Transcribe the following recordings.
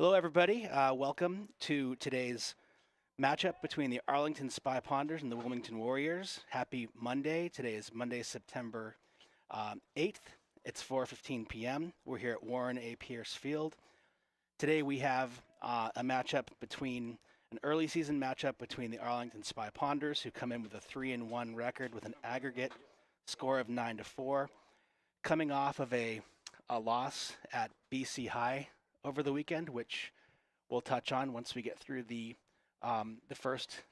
Hello, everybody. Welcome to today's matchup between the Arlington Spy Ponders and the Wilmington Warriors. Happy Monday. Today is Monday, September 8th. It's 4:15 p.m. We're here at Warren A. Peirce Field. Today we have an early season matchup between the Arlington Spy Ponders, who come in with a 3-1 record with an aggregate score of 9-4, coming off of a loss at BC High over the weekend, which we'll touch on once we get through the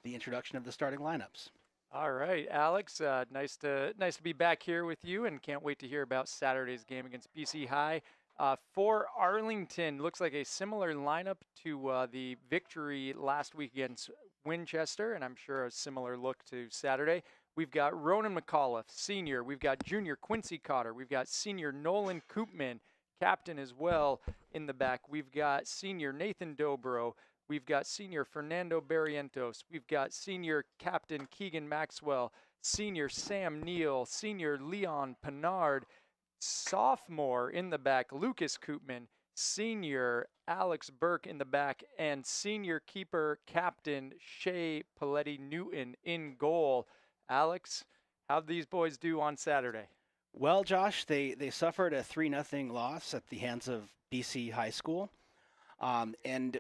introduction of the starting lineups. All right, Alex. Nice to be back here with you, and can't wait to hear about Saturday's game against BC High. For Arlington, looks like a similar lineup to the victory last week against Winchester, and I'm sure a similar look to Saturday. We've got Ronan McAuliffe, senior. We've got junior Quincy Cotter. We've got senior Nolan Koopman, captain as well, in the back. We've got senior Nathan Dobro. We've got senior Fernando Barrientos. We've got senior captain Keegan Maxwell, senior Sam Neal, senior Leon Pinard, sophomore in the back Lucas Koopman, senior Alex Burke in the back, and senior keeper captain Shea Paletti Newton in goal. Alex, how'd these boys do on Saturday? Well, Josh, they suffered a 3-0 loss at the hands of BC High School, and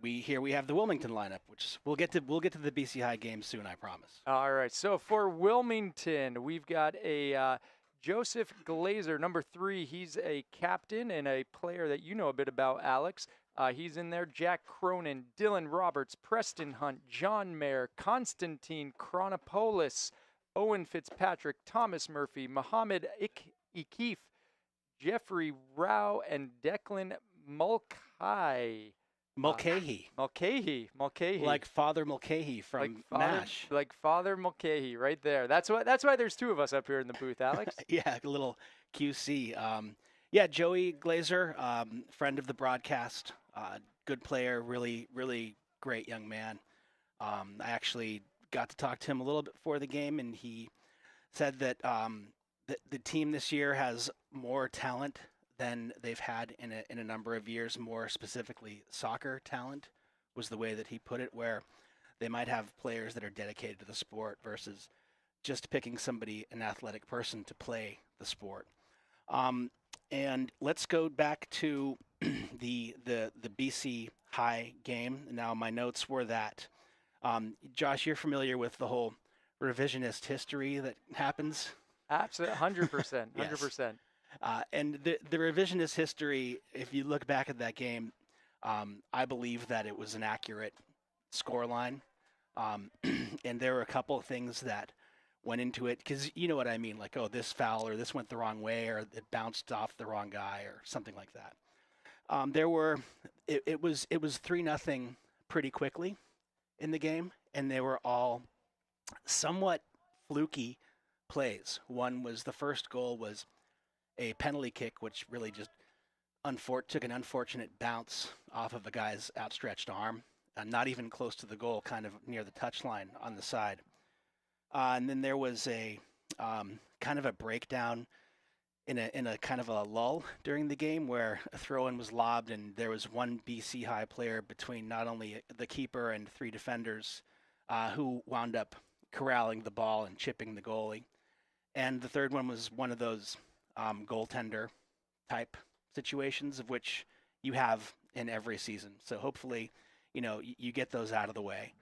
we have the Wilmington lineup, which we'll get to the BC High game soon, I promise. All right. So for Wilmington, we've got a Joseph Glazer, number 3. He's a captain and a player that you know a bit about, Alex. He's in there. Jack Cronin, Dylan Roberts, Preston Hunt, John Mayer, Constantine Chronopolis, Owen Fitzpatrick, Thomas Murphy, Mohammed Ikif, Jeffrey Rao, and Declan Mulcahy. Mulcahy. Like Father Mulcahy from MASH. Like Father Mulcahy, right there. That's why there's 2 of us up here in the booth, Alex. Yeah, a little QC. Joey Glazer, friend of the broadcast, good player, really, really great young man. I actually got to talk to him a little bit before the game, and he said that the team this year has more talent than they've had in a number of years. More specifically, soccer talent was the way that he put it, where they might have players that are dedicated to the sport versus just picking an athletic person to play the sport. And let's go back to the BC High game. Now, my notes were that Josh, you're familiar with the whole revisionist history that happens? Absolutely, 100%, 100%. Yes. And the revisionist history, if you look back at that game, I believe that it was an accurate scoreline. And there were a couple of things that went into it, because you know what I mean, like, oh, this foul, or this went the wrong way, or it bounced off the wrong guy, or something like that. It was 3-0 pretty quickly in the game, and they were all somewhat fluky plays. The first goal was a penalty kick, which really just took an unfortunate bounce off of a guy's outstretched arm, not even close to the goal, kind of near the touchline on the side. And then there was a kind of a breakdown in a kind of a lull during the game, where a throw-in was lobbed, and there was one BC High player between not only the keeper and 3 defenders who wound up corralling the ball and chipping the goalie. And the third one was one of those goaltender type situations, of which you have in every season. So hopefully, you get those out of the way.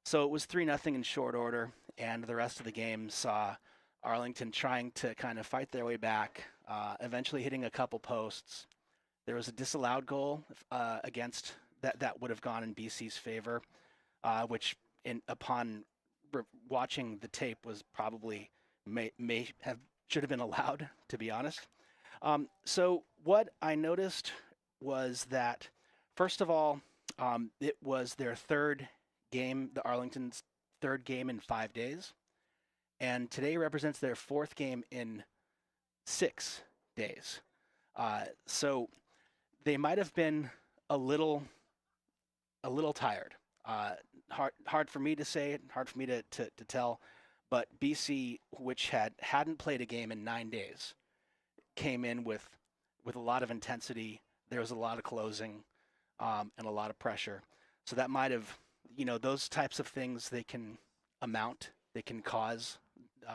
So it was 3-0 in short order, and the rest of the game saw Arlington trying to kind of fight their way back, eventually hitting a couple posts. There was a disallowed goal against that would have gone in BC's favor, which upon watching the tape was probably should have been allowed, to be honest. So what I noticed was that, first of all, it was their third game, the Arlington's third game in 5 days. And today represents their 4th game in 6 days. So they might have been a little tired. Hard for me to say, hard for me to tell. But BC, which hadn't played a game in 9 days, came in with a lot of intensity. There was a lot of closing. and a lot of pressure. So that might have, those types of things they can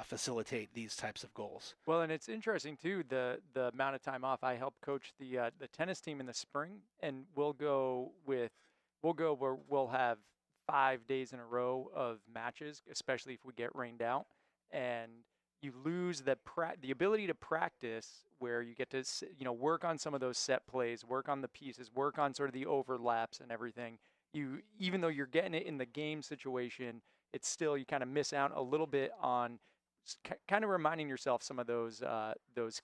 facilitate these types of goals. Well, and it's interesting too, the amount of time off. I help coach the tennis team in the spring, and we'll go where we'll have 5 days in a row of matches, especially if we get rained out, and you lose the ability to practice where you get to work on some of those set plays, work on the pieces, work on sort of the overlaps and everything. Even though you're getting it in the game situation, it's still, you kind of miss out a little bit on kind of reminding yourself some of those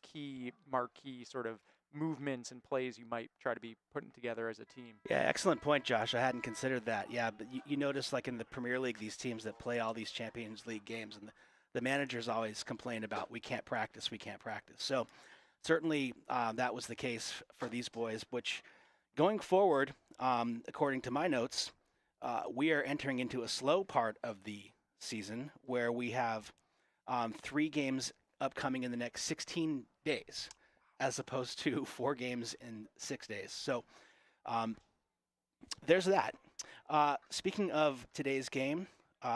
key marquee sort of movements and plays you might try to be putting together as a team. Yeah, excellent point, Josh. I hadn't considered that. Yeah, but you notice like in the Premier League, these teams that play all these Champions League games, and the managers always complain about we can't practice. So certainly that was the case for these boys, which going forward, according to my notes, we are entering into a slow part of the season where we have 3 games upcoming in the next 16 days, as opposed to 4 games in 6 days. So there's that. Speaking of today's game,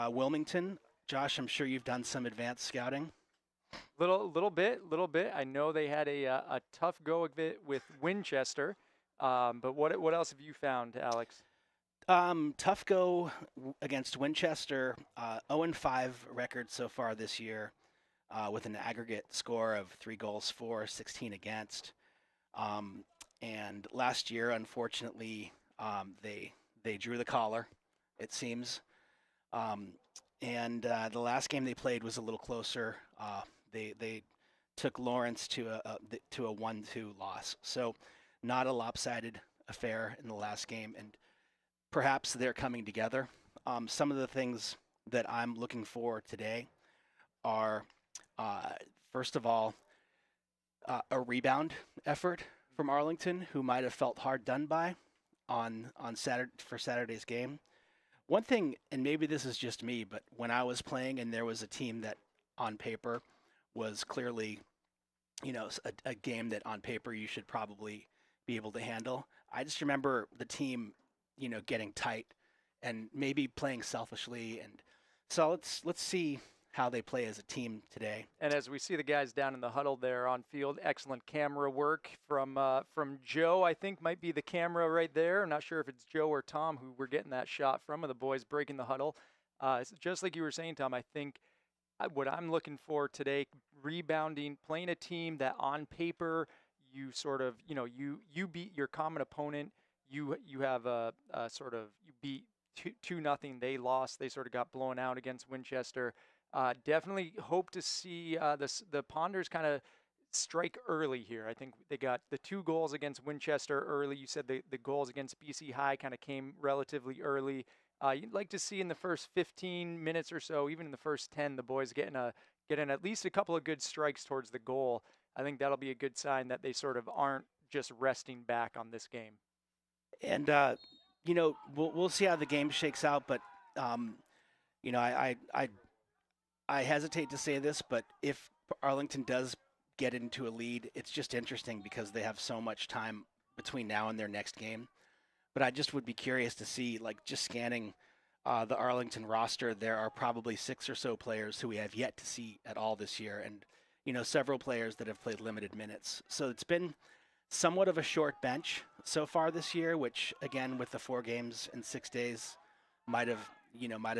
Wilmington, Josh, I'm sure you've done some advanced scouting. Little bit. I know they had a tough go of it with Winchester, but what else have you found, Alex? Tough go against Winchester, 0-5 record so far this year, with an aggregate score of 3 goals for, 16 against. And last year, unfortunately, they drew the collar, it seems. And the last game they played was a little closer. They took Lawrence to a 1-2 loss. So not a lopsided affair in the last game, and perhaps they're coming together. Some of the things that I'm looking for today are, first of all, a rebound effort from Arlington, who might have felt hard done by on Saturday's game. One thing, and maybe this is just me, but when I was playing and there was a team that on paper was clearly, a game that on paper you should probably be able to handle, I just remember the team, getting tight and maybe playing selfishly. And so let's see how they play as a team today. And as we see the guys down in the huddle there on field, excellent camera work from Joe. I think might be the camera right there. I'm not sure if it's Joe or Tom who we're getting that shot from, of the boys breaking the huddle. Just like you were saying, Tom, I think what I'm looking for today, rebounding, playing a team that on paper you sort of, you beat your common opponent. You have a sort of, you beat 2-0. They lost. They sort of got blown out against Winchester. Definitely hope to see the Ponders kind of strike early here. I think they got the 2 goals against Winchester early. You said the goals against BC High kind of came relatively early. You'd like to see in the first 15 minutes or so, even in the first 10, the boys getting at least a couple of good strikes towards the goal. I think that'll be a good sign that they sort of aren't just resting back on this game. And we'll see how the game shakes out, but I hesitate to say this, but if Arlington does get into a lead, it's just interesting because they have so much time between now and their next game. But I just would be curious to see, like, just scanning the Arlington roster, there are probably 6 or so players who we have yet to see at all this year, and several players that have played limited minutes. So it's been somewhat of a short bench so far this year, which again with the 4 games in 6 days might have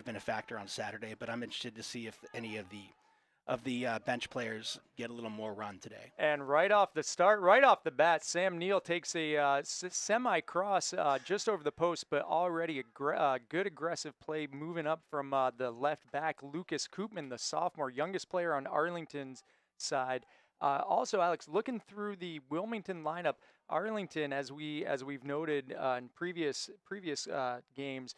been a factor on Saturday. But I'm interested to see if any of the bench players get a little more run today. And right off the bat, Sam Neal takes a semi-cross just over the post, but already a good aggressive play moving up from the left back, Lucas Koopman, the sophomore, youngest player on Arlington's side. Also, Alex, looking through the Wilmington lineup, Arlington, as we've noted in previous games,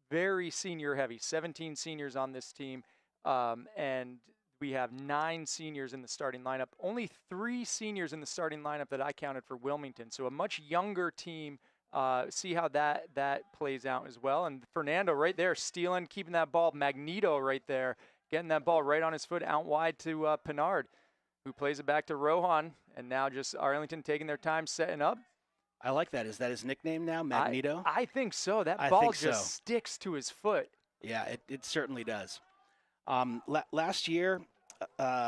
very senior heavy. 17 seniors on this team, and we have 9 seniors in the starting lineup. Only 3 seniors in the starting lineup that I counted for Wilmington. So a much younger team. See how that plays out as well. And Fernando right there, stealing, keeping that ball. Magneto right there, getting that ball right on his foot out wide to Pinard, who plays it back to Rohan. And now just Arlington taking their time setting up. I like that. Is that his nickname now, Magneto? I think so. That I ball think just so. sticks to his foot. Yeah, it certainly does. Last year,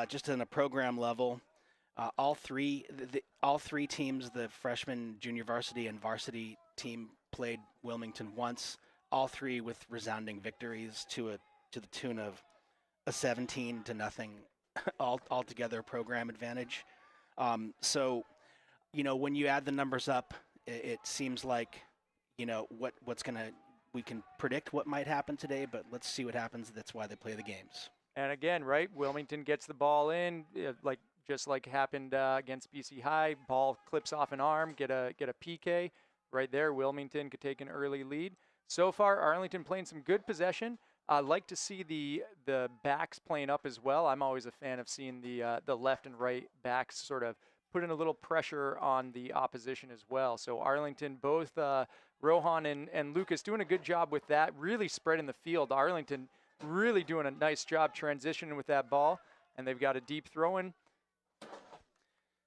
just on a program level, all three teams, the freshman, junior varsity, and varsity team, played Wilmington once. All three with resounding victories to the tune of a 17-0 altogether program advantage. So, when you add the numbers up, it seems like, we can predict what might happen today, but let's see what happens. That's why they play the games. And again, right, Wilmington gets the ball in, just like happened against BC High. Ball clips off an arm, get a PK right there. Wilmington could take an early lead. So far, Arlington playing some good possession. I like to see the backs playing up as well. I'm always a fan of seeing the left and right backs sort of put in a little pressure on the opposition as well. So Arlington, both Rohan and Lucas doing a good job with that, really spreading the field. Arlington really doing a nice job transitioning with that ball, and they've got a deep throw in.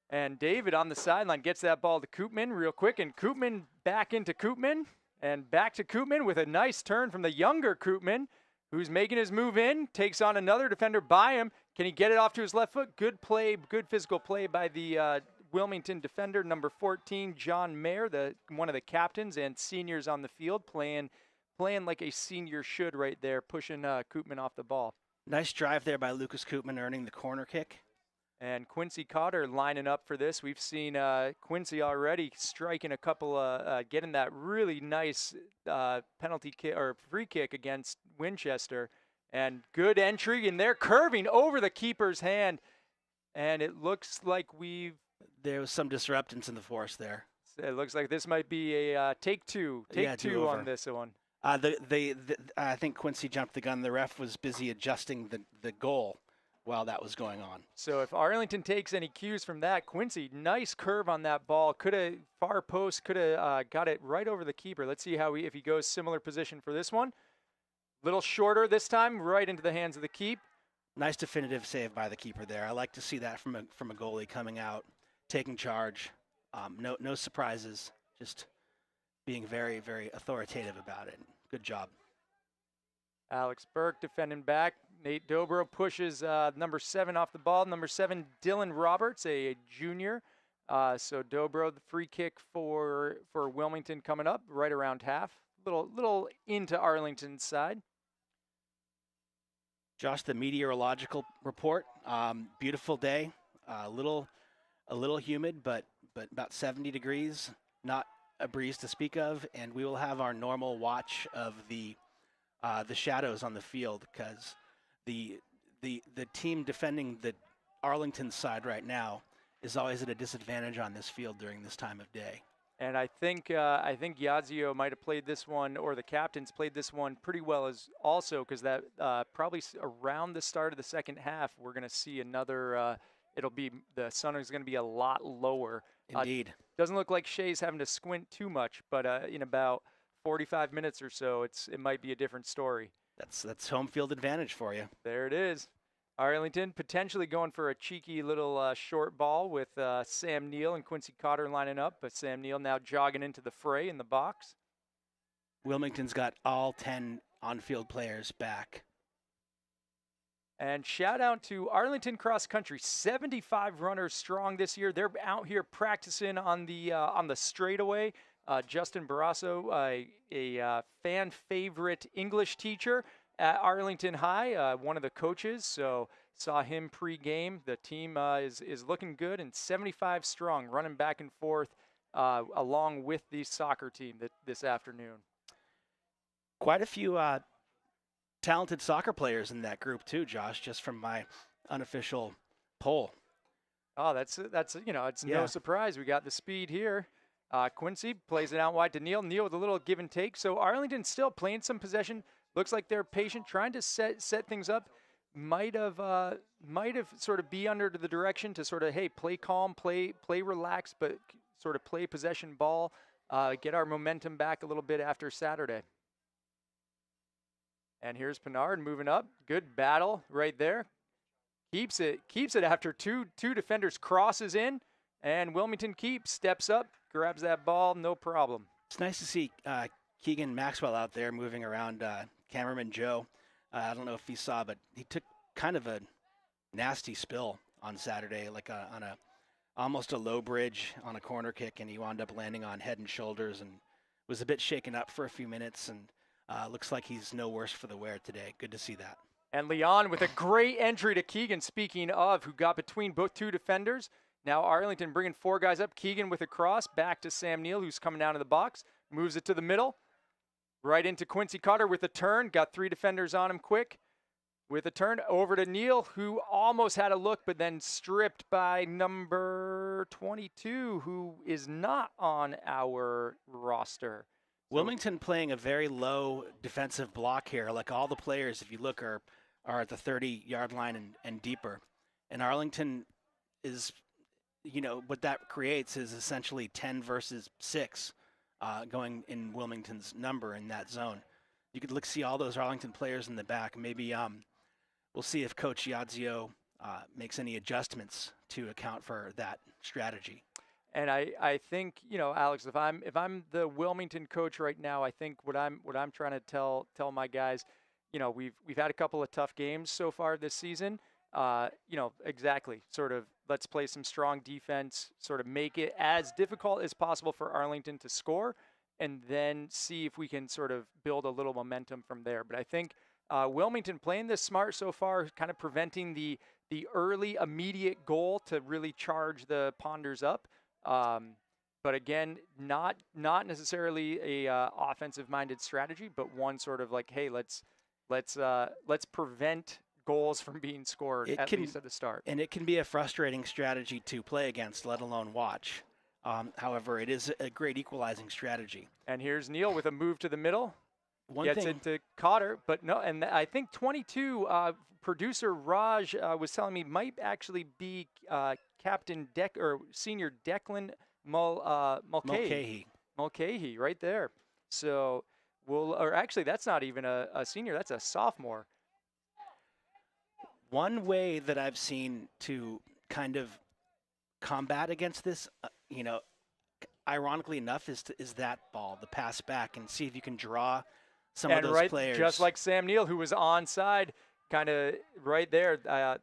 And David on the sideline gets that ball to Koopman real quick, and Koopman back into Koopman, and back to Koopman with a nice turn from the younger Koopman, who's making his move in, takes on another defender by him. Can he get it off to his left foot? Good play, good physical play by the Wilmington defender, number 14, John Mayer, one of the captains and seniors on the field, playing like a senior should right there, pushing Koopman off the ball. Nice drive there by Lucas Koopman, earning the corner kick. And Quincy Cotter lining up for this. We've seen Quincy already striking a couple, getting that really nice penalty kick or free kick against Winchester. And good entry, and they're curving over the keeper's hand. And it looks like there was some disruptance in the force there. It looks like this might be a take two on this one. I think Quincy jumped the gun. The ref was busy adjusting the goal while that was going on. So if Arlington takes any cues from that, Quincy, nice curve on that ball. Far post, could have got it right over the keeper. Let's see if he goes similar position for this one. Little shorter this time, right into the hands of the keep. Nice definitive save by the keeper there. I like to see that from a goalie coming out, taking charge. No surprises, just being very, very authoritative about it. Good job. Alex Burke defending back. Nate Dobro pushes number 7 off the ball. Number 7, Dylan Roberts, a junior. So Dobro, the free kick for Wilmington coming up right around half. Little into Arlington's side. Josh, the meteorological report. Beautiful day. A little humid, but about 70 degrees. Not a breeze to speak of, and we will have our normal watch of the shadows on the field, because the team defending the Arlington side right now is always at a disadvantage on this field during this time of day. And I think Yazio might have played this one, or the captains played this one pretty well as also, because that probably around the start of the second half, we're going to see another. The sun is going to be a lot lower. Indeed. Doesn't look like Shea's having to squint too much, but in about 45 minutes or so, it might be a different story. That's home field advantage for you. There it is. Arlington potentially going for a cheeky little short ball with Sam Neal and Quincy Cotter lining up, but Sam Neal now jogging into the fray in the box. Wilmington's got all 10 on-field players back. And shout out to Arlington Cross Country, 75 runners strong this year. They're out here practicing on the straightaway. Justin Barrasso, a fan favorite English teacher at Arlington High, one of the coaches, so saw him pre-game. The team is looking good and 75 strong, running back and forth along with the soccer team this afternoon. Quite a few talented soccer players in that group too, Josh, just from my unofficial poll. Oh, that's no surprise. We got the speed here. Quincy plays it out wide to Neal. Neal with a little give and take. So Arlington still playing some possession. Looks like they're patient, trying to set things up. Might have sort of be under the direction to sort of, hey, play calm, play relaxed, but sort of play possession ball, get our momentum back a little bit after Saturday. And here's Pinard moving up. Good battle right there. Keeps it after two defenders crosses in, and Wilmington steps up, grabs that ball, no problem. It's nice to see Keegan Maxwell out there moving around cameraman Joe. I don't know if he saw, but he took kind of a nasty spill on Saturday, like on a almost a low bridge on a corner kick, and he wound up landing on head and shoulders and was a bit shaken up for a few minutes, and looks like he's no worse for the wear today. Good to see that. And Leon with a great entry to Keegan, speaking of, who got between both two defenders. Now Arlington bringing 4 guys up. Keegan with a cross, back to Sam Neal, who's coming down to the box, moves it to the middle, right into Quincy Cotter with a turn, got 3 defenders on him quick. With a turn over to Neal, who almost had a look, but then stripped by number 22, who is not on our roster. Wilmington playing a very low defensive block here. Like all the players, if you look, are at the 30-yard line and deeper. And Arlington is, what that creates is essentially 10 versus 6 going in Wilmington's number in that zone. You could see all those Arlington players in the back. Maybe we'll see if Coach Iadzio makes any adjustments to account for that strategy. And I think, Alex, if I'm the Wilmington coach right now, I think what I'm trying to tell my guys, we've had a couple of tough games so far this season. Exactly. Sort of let's play some strong defense, sort of make it as difficult as possible for Arlington to score, and then see if we can sort of build a little momentum from there. But I think Wilmington playing this smart so far, kind of preventing the early immediate goal to really charge the Ponders up. But again, not necessarily a offensive-minded strategy, but one sort of like, hey, let's prevent goals from being scored least at the start. And it can be a frustrating strategy to play against, let alone watch. However, it is a great equalizing strategy. And here's Neal with a move to the middle. Gets thing, it to Cotter, but no, and I think 22, producer Raj was telling me might actually be Captain Senior Declan Mulcahy. Mulcahy, right there. So actually that's not even a senior, that's a sophomore. One way that I've seen to kind of combat against this, ironically enough, is that ball, the pass back, and see if you can draw some of those players. Just like Sam Neal, who was onside, kind of right there.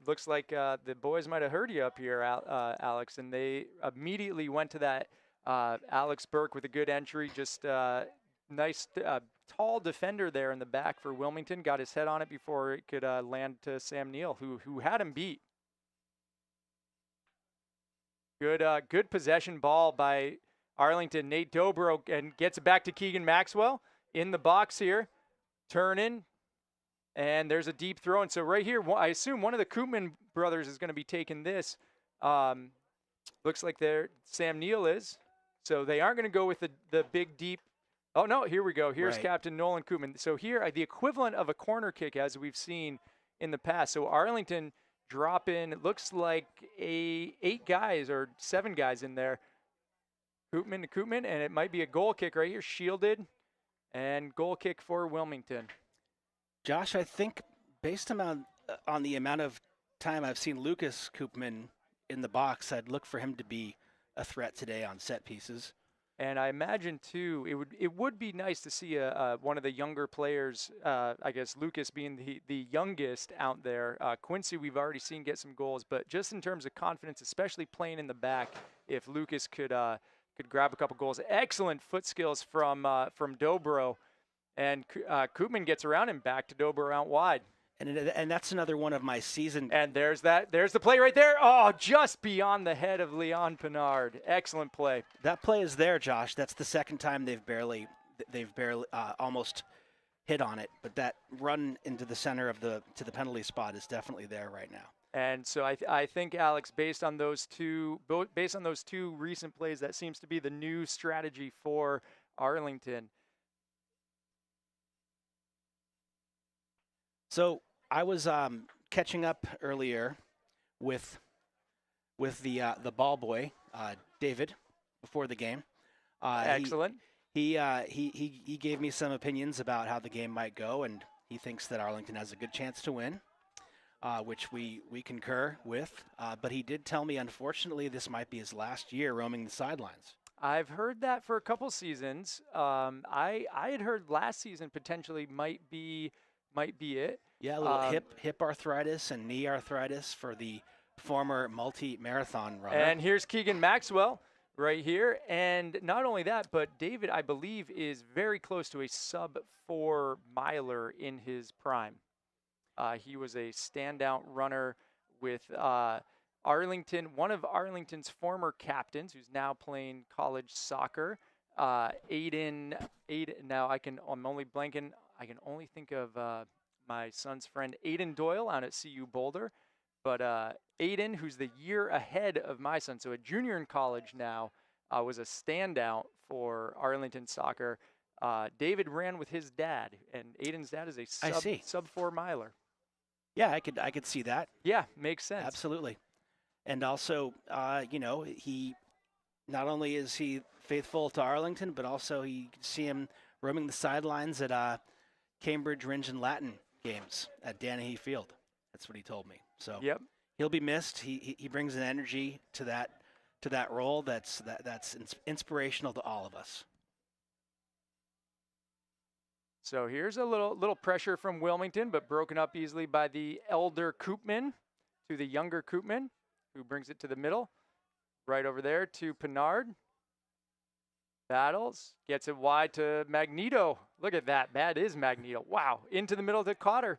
Looks like the boys might have heard you up here, Alex, and they immediately went to that. Alex Burke with a good entry, just nice, tall defender there in the back for Wilmington. Got his head on it before it could land to Sam Neal, who had him beat. Good possession ball by Arlington. Nate Dobro and gets it back to Keegan Maxwell in the box here. Turn in. And there's a deep throw. And so right here, I assume one of the Koopman brothers is going to be taking this. Looks like Sam Neal is. So they aren't going to go with the big, deep. Oh, no, here we go. Here's Captain Nolan Koopman. So here, the equivalent of a corner kick as we've seen in the past. So Arlington drop in. It looks like 8 guys or 7 guys in there. Koopman to Koopman. And it might be a goal kick right here. Shielded. And goal kick for Wilmington. Josh, I think based on the amount of time I've seen Lucas Koopman in the box, I'd look for him to be a threat today on set pieces. And I imagine too, it would be nice to see one of the younger players. I guess Lucas being the youngest out there. Quincy, we've already seen get some goals, but just in terms of confidence, especially playing in the back, if Lucas could grab a couple goals. Excellent foot skills from Dobro. And Koopman gets around him, back to Dobro out wide. And that's another one of my season. And there's the play right there. Oh, just beyond the head of Leon Pinard. Excellent play. That play is there, Josh. That's the second time they've barely almost hit on it. But that run into the center to the penalty spot is definitely there right now. And so I think, Alex, based on those two recent plays, that seems to be the new strategy for Arlington. So I was catching up earlier with the ball boy, David, before the game. Excellent. He gave me some opinions about how the game might go, and he thinks that Arlington has a good chance to win, which we concur with. But he did tell me, unfortunately, this might be his last year roaming the sidelines. I've heard that for a couple seasons. I had heard last season potentially might be it. Yeah, a little hip arthritis and knee arthritis for the former multi-marathon runner. And here's Keegan Maxwell right here. And not only that, but David, I believe, is very close to a sub-4 miler in his prime. He was a standout runner with Arlington, one of Arlington's former captains, who's now playing college soccer. Aiden. Now I'm only blanking. I can only think of my son's friend Aiden Doyle out at CU Boulder. But Aiden, who's the year ahead of my son, so a junior in college now, was a standout for Arlington soccer. David ran with his dad, and Aiden's dad is a sub-4 miler. Yeah, I could see that. Yeah, makes sense. Absolutely. And also, he not only is he faithful to Arlington, but also you can see him roaming the sidelines at Cambridge Rindge and Latin games at Danahy Field. That's what he told me. So yep. He'll be missed. He brings an energy to that role that's inspirational to all of us. So here's a little pressure from Wilmington, but broken up easily by the elder Koopman to the younger Koopman, who brings it to the middle. Right over there to Pinard. Battles. Gets it wide to Magneto. Look at that. That is Magneto. Wow. Into the middle to Cotter.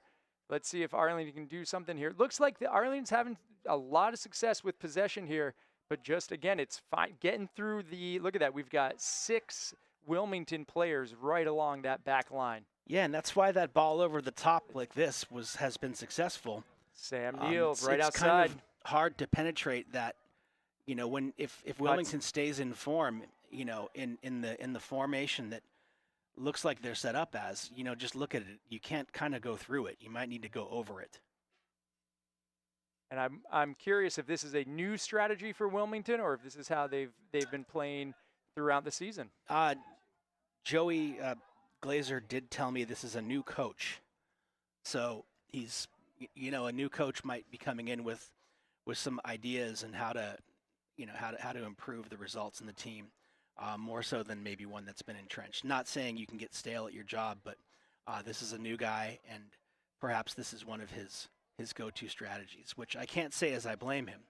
Let's see if Arlington can do something here. Looks like the Arlington's having a lot of success with possession here, but just, again, it's fine. Getting through look at that. We've got 6 Wilmington players right along that back line. Yeah, and that's why that ball over the top like this has been successful. Sam Neill right it's outside. Kind of hard to penetrate that, if Wilmington stays in form, in the formation that looks like they're set up as, just look at it. You can't kind of go through it. You might need to go over it. And I'm curious if this is a new strategy for Wilmington or if this is how they've been playing throughout the season. Joey Glazer did tell me this is a new coach. So he's, a new coach might be coming in with some ideas and how to improve the results in the team. More so than maybe one that's been entrenched. Not saying you can get stale at your job, but this is a new guy, and perhaps this is one of his go-to strategies, which I can't say as I blame him.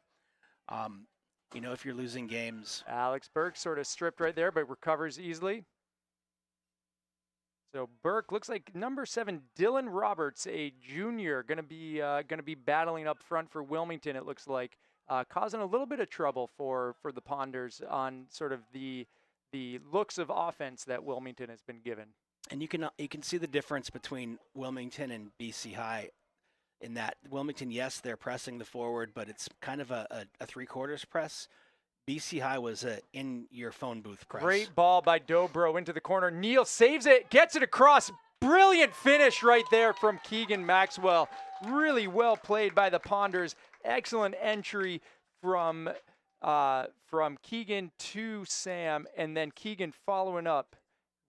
If you're losing games. Alex Burke sort of stripped right there, but recovers easily. So Burke looks like number 7, Dylan Roberts, a junior, gonna be battling up front for Wilmington. It looks like causing a little bit of trouble for the Ponders on sort of the looks of offense that Wilmington has been given. And you can see the difference between Wilmington and BC High in that Wilmington, yes, they're pressing the forward, but it's kind of a 3/4 press. BC High was a in-your-phone booth press. Great ball by Dobro into the corner. Neal saves it, gets it across. Brilliant finish right there from Keegan Maxwell. Really well played by the Ponders. Excellent entry from Keegan to Sam, and then Keegan following up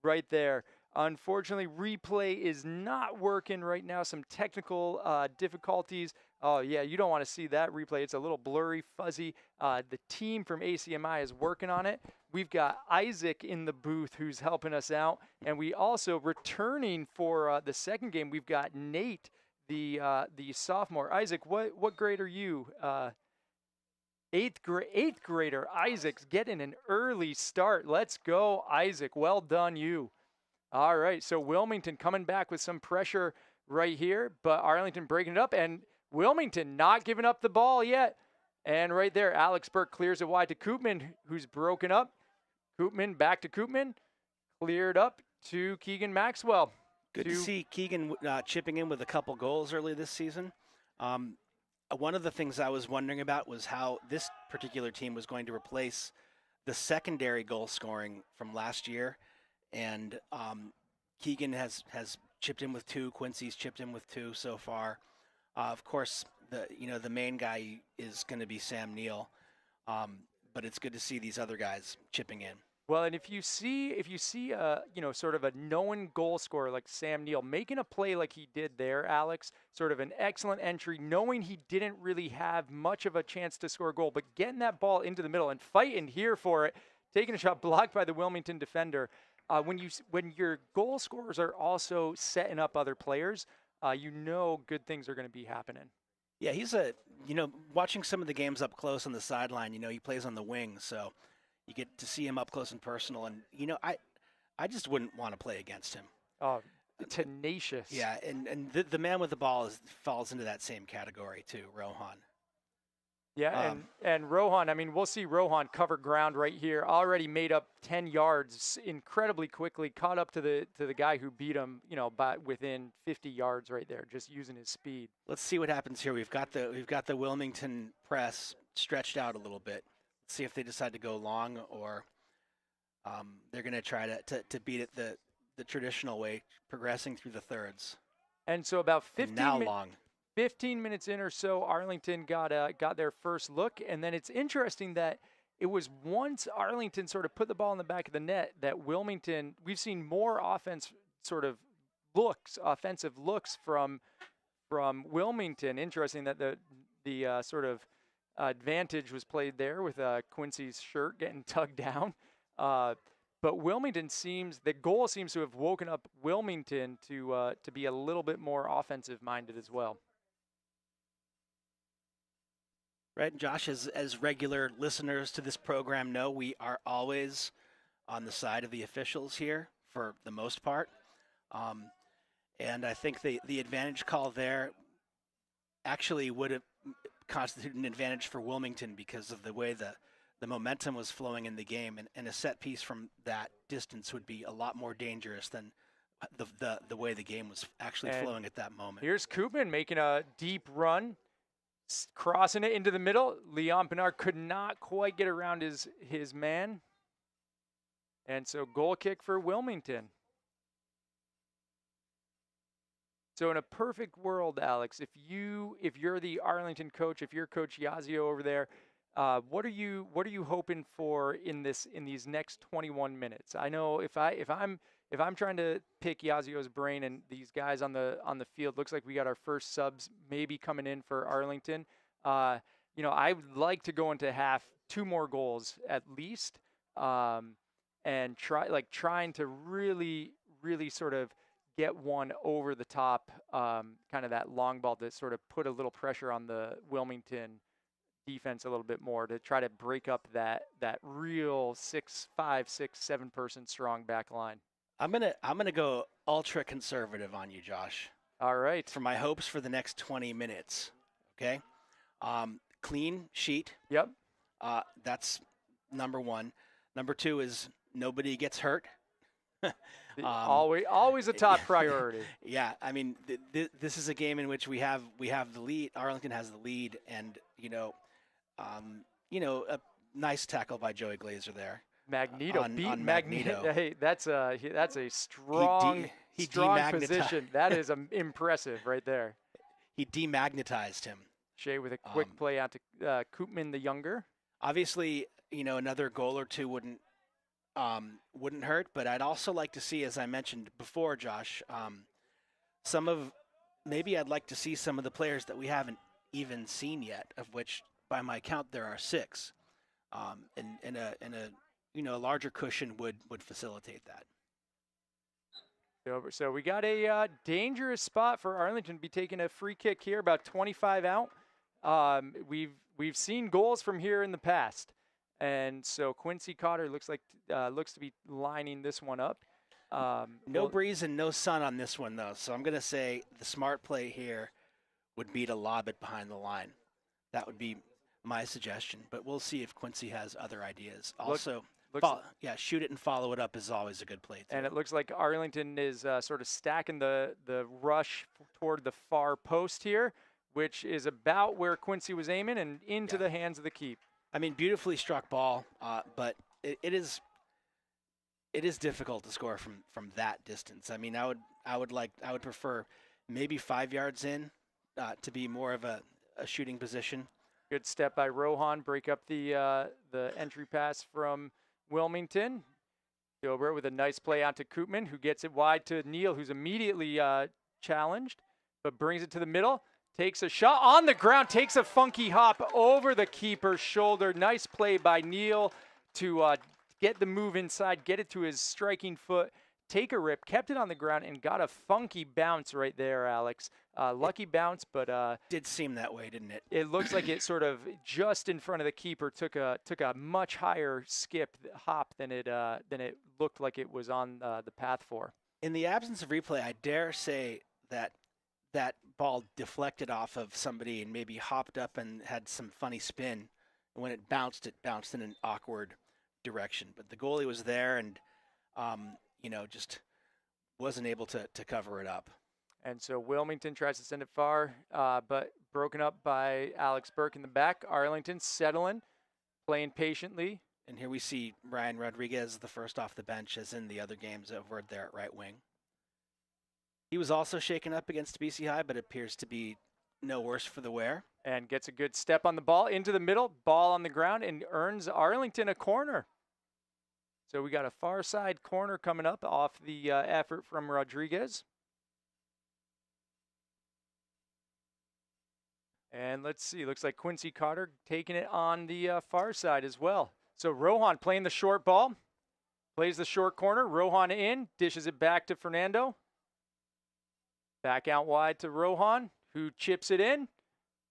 right there. Unfortunately, replay is not working right now. Some technical difficulties. Oh, yeah, you don't want to see that replay. It's a little blurry, fuzzy. The team from ACMi is working on it. We've got Isaac in the booth who's helping us out. And we also, returning for the second game, we've got Nate, the sophomore. Isaac, what grade are you? Eighth grader. Isaac's getting an early start. Let's go, Isaac. Well done, you. All right, so Wilmington coming back with some pressure right here, but Arlington breaking it up, and Wilmington not giving up the ball yet. And right there, Alex Burke clears it wide to Koopman, who's broken up. Koopman back to Koopman, cleared up to Keegan Maxwell. Good to see Keegan chipping in with a couple goals early this season. One of the things I was wondering about was how this particular team was going to replace the secondary goal scoring from last year. And Keegan has chipped in with 2. Quincy's chipped in with 2 so far. Of course, the main guy is going to be Sam Neill, but it's good to see these other guys chipping in. Well, and if you see sort of a known goal scorer like Sam Neill making a play like he did there, Alex, sort of an excellent entry, knowing he didn't really have much of a chance to score a goal, but getting that ball into the middle and fighting here for it. taking a shot blocked by the Wilmington defender. When your goal scorers are also setting up other players, you know good things are going to be happening. Yeah, he's watching some of the games up close on the sideline, he plays on the wing, so you get to see him up close and personal. And, I just wouldn't want to play against him. Oh, tenacious. Yeah, and the man with the ball falls into that same category too, Rohan. Yeah, and Rohan, I mean, we'll see Rohan cover ground right here. Already made up 10 yards incredibly quickly, caught up to the guy who beat him, by within 50 yards right there, just using his speed. Let's see what happens here. We've got the Wilmington press stretched out a little bit. Let's see if they decide to go long or they're going to try to beat it the traditional way, progressing through the thirds. And so about 15 minutes in or so, Arlington got their first look, and then it's interesting that it was once Arlington sort of put the ball in the back of the net that Wilmington, we've seen more offensive looks from Wilmington. Interesting that the sort of advantage was played there with Quincy's shirt getting tugged down. But the goal seems to have woken up Wilmington to be a little bit more offensive minded as well. Right, Josh, as regular listeners to this program know, we are always on the side of the officials here for the most part. And I think the advantage call there actually would have constituted an advantage for Wilmington because of the way the momentum was flowing in the game, and a set piece from that distance would be a lot more dangerous than the way the game was actually flowing at that moment. Here's Koopman making a deep run, crossing it into the middle. Leon Pinard could not quite get around his man. And so goal kick for Wilmington. So in a perfect world, Alex, if you're the Arlington coach, if you're Coach Yazio over there, what are you hoping for in these next 21 minutes? I know if I'm trying to pick Yazio's brain and these guys on the field, looks like we got our first subs maybe coming in for Arlington. I would like to go into half 2 more goals at least, and trying to really sort of get one over the top, kind of that long ball to sort of put a little pressure on the Wilmington defense a little bit more to try to break up that real 5, 6, 7 person strong back line. I'm gonna go ultra conservative on you, Josh. All right. For my hopes for the next 20 minutes. Okay. Clean sheet. Yep. That's number 1. Number 2 is nobody gets hurt. Always a top priority. Yeah, I mean, this is a game in which we have the lead. Arlington has the lead, and a nice tackle by Joey Glazer there. Magneto on Magneto. Hey, that's a strong position. That is impressive right there. He demagnetized him. Shea with a quick play out to Koopman the younger. Obviously, another goal or 2 wouldn't hurt, but I'd also like to see, as I mentioned before, Josh, maybe I'd like to see some of the players that we haven't even seen yet, of which by my count there are 6, and a larger cushion would facilitate that. So we got a dangerous spot for Arlington to be taking a free kick here, about 25 out. We've seen goals from here in the past. And so Quincy Cotter looks to be lining this one up. No breeze and no sun on this one, though. So I'm going to say the smart play here would be to lob it behind the line. That would be my suggestion. But we'll see if Quincy has other ideas. Also, shoot it and follow it up is always a good play, too. And it looks like Arlington is sort of stacking the rush toward the far post here, which is about where Quincy was aiming and into the hands of the keep. I mean, beautifully struck ball, but it is difficult to score from that distance. I mean, I would prefer maybe 5 yards in to be more of a shooting position. Good step by Rohan, break up the entry pass from Wilmington. Gilbert with a nice play out to Koopman, who gets it wide to Neal, who's immediately challenged, but brings it to the middle. Takes a shot on the ground, takes a funky hop over the keeper's shoulder. Nice play by Neal to get the move inside, get it to his striking foot, take a rip, kept it on the ground, and got a funky bounce right there, Alex. Lucky bounce, but did seem that way, didn't it? it looks like it sort of just in front of the keeper took a much higher hop than it looked like it was on the path for. In the absence of replay, I dare say that that ball deflected off of somebody and maybe hopped up and had some funny spin. And when it bounced in an awkward direction. But the goalie was there and, just wasn't able to cover it up. And so Wilmington tries to send it far, but broken up by Alex Burke in the back. Arlington settling, playing patiently. And here we see Ryan Rodriguez, the first off the bench, as in the other games over there at right wing. He was also shaken up against BC High, but appears to be no worse for the wear. And gets a good step on the ball into the middle, ball on the ground, and earns Arlington a corner. So we got a far side corner coming up off the effort from Rodriguez. And let's see, looks like Quincy Cotter taking it on the far side as well. So Rohan playing the short ball, plays the short corner. Rohan in, dishes it back to Fernando. Back out wide to Rohan, who chips it in.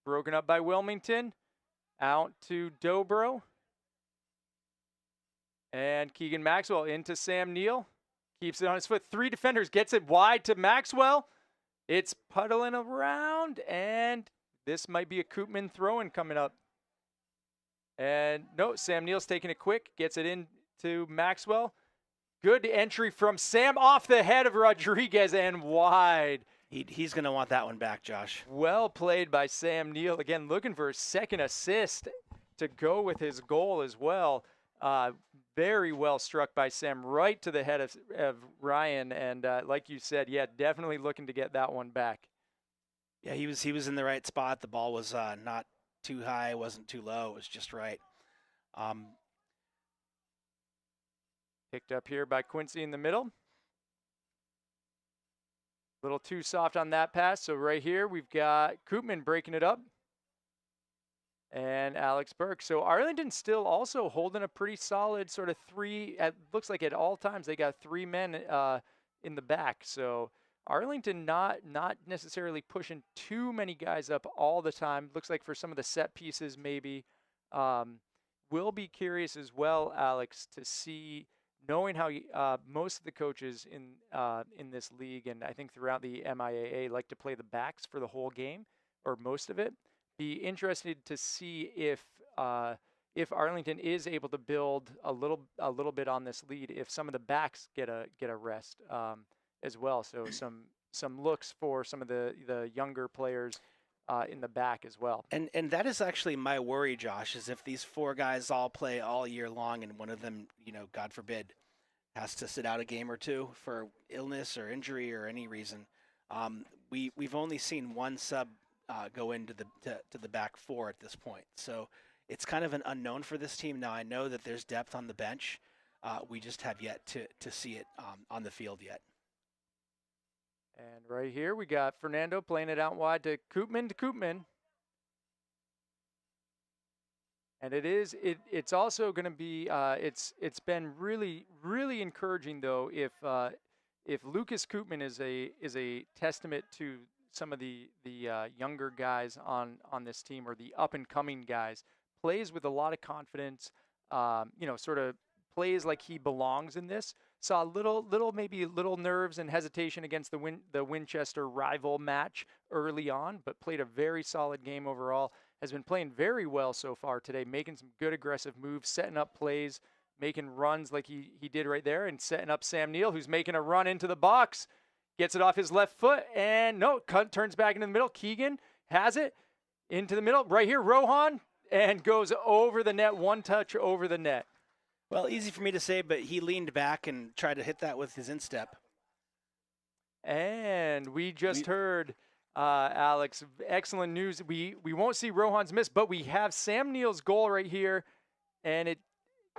Broken up by Wilmington. Out to Dobro. And Keegan Maxwell into Sam Neal. Keeps it on his foot. 3 defenders, gets it wide to Maxwell. It's puddling around, and this might be a Koopman throw-in coming up. And no, Sam Neal's taking it quick, gets it into Maxwell. Good entry from Sam off the head of Rodriguez and wide. He's going to want that one back, Josh. Well played by Sam Neal. Again, looking for a second assist to go with his goal as well. Very well struck by Sam right to the head of Ryan. And like you said, yeah, definitely looking to get that one back. Yeah, he was in the right spot. The ball was not too high, wasn't too low. It was just right. Picked up here by Quincy in the middle. A little too soft on that pass. So right here, we've got Koopman breaking it up. And Alex Burke. So Arlington still also holding a pretty solid sort of looks like at all times they got 3 men in the back. So Arlington not necessarily pushing too many guys up all the time. Looks like for some of the set pieces maybe. We'll be curious as well, Alex, to see, knowing how most of the coaches in this league and I think throughout the MIAA like to play the backs for the whole game or most of it. Be interested to see if Arlington is able to build a little bit on this lead, if some of the backs get a rest as well. So some looks for some of the younger players in the back as well. And that is actually my worry, Josh, is if these 4 guys all play all year long and one of them, God forbid, has to sit out a game or 2 for illness or injury or any reason. We've only seen one sub go into the back 4 at this point. So it's kind of an unknown for this team. Now I know that there's depth on the bench. We just have yet to see it on the field yet. And right here we got Fernando playing it out wide to Koopman. And it's also going to be it's been really encouraging though if Lucas Koopman is a testament to some of the younger guys on this team, or the up and coming guys, plays with a lot of confidence, sort of plays like he belongs in this. Saw maybe little nerves and hesitation against the Winchester rival match early on, but played a very solid game overall. Has been playing very well so far today, making some good aggressive moves, setting up plays, making runs like he did right there, and setting up Sam Neal, who's making a run into the box. Gets it off his left foot, and turns back into the middle. Keegan has it into the middle. Right here, Rohan, and goes over the net, one touch over the net. Well, easy for me to say, but he leaned back and tried to hit that with his instep. And we just heard, Alex, excellent news. We won't see Rohan's miss, but we have Sam Neal's goal right here, and it.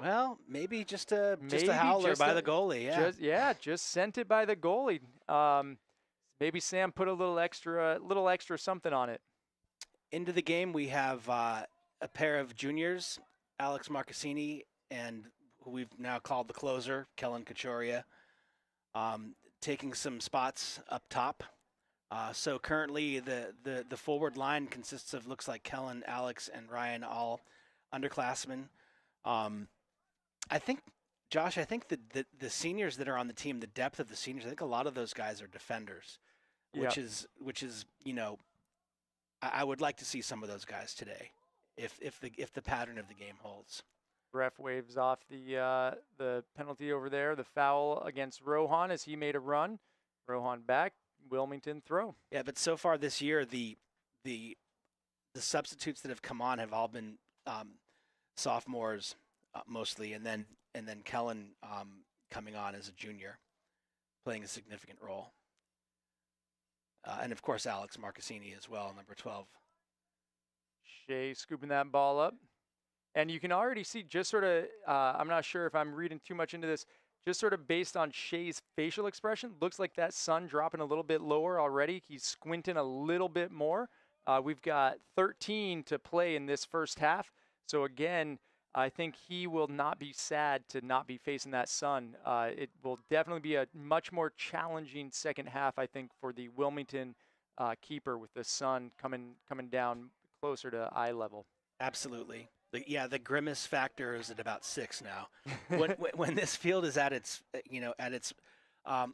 Well, maybe just a howler by the goalie. Yeah, just sent it by the goalie. Maybe Sam put a little extra something on it. Into the game, we have a pair of juniors, Alex Marcassini and who we've now called the closer, Kellen Kachoria, taking some spots up top. So currently the forward line consists of, looks like Kellen, Alex, and Ryan, all underclassmen. I think, Josh, I think the seniors that are on the team, the depth of the seniors, I think a lot of those guys are defenders, which is I would like to see some of those guys today, if the pattern of the game holds. Ref waves off the penalty over there, the foul against Rohan as he made a run. Rohan back, Wilmington throw. Yeah, but so far this year, the substitutes that have come on have all been sophomores mostly, and then Kellen coming on as a junior, playing a significant role. And of course, Alex Marcassini as well, number 12. Shea scooping that ball up. And you can already see, just sort of, I'm not sure if I'm reading too much into this, just sort of based on Shea's facial expression, looks like that sun dropping a little bit lower already. He's squinting a little bit more. We've got 13 to play in this first half. So again, I think he will not be sad to not be facing that sun. It will definitely be a much more challenging second half, I think, for the Wilmington keeper, with the sun coming down closer to eye level. Absolutely. The grimace factor is at about 6 now. when this field is at its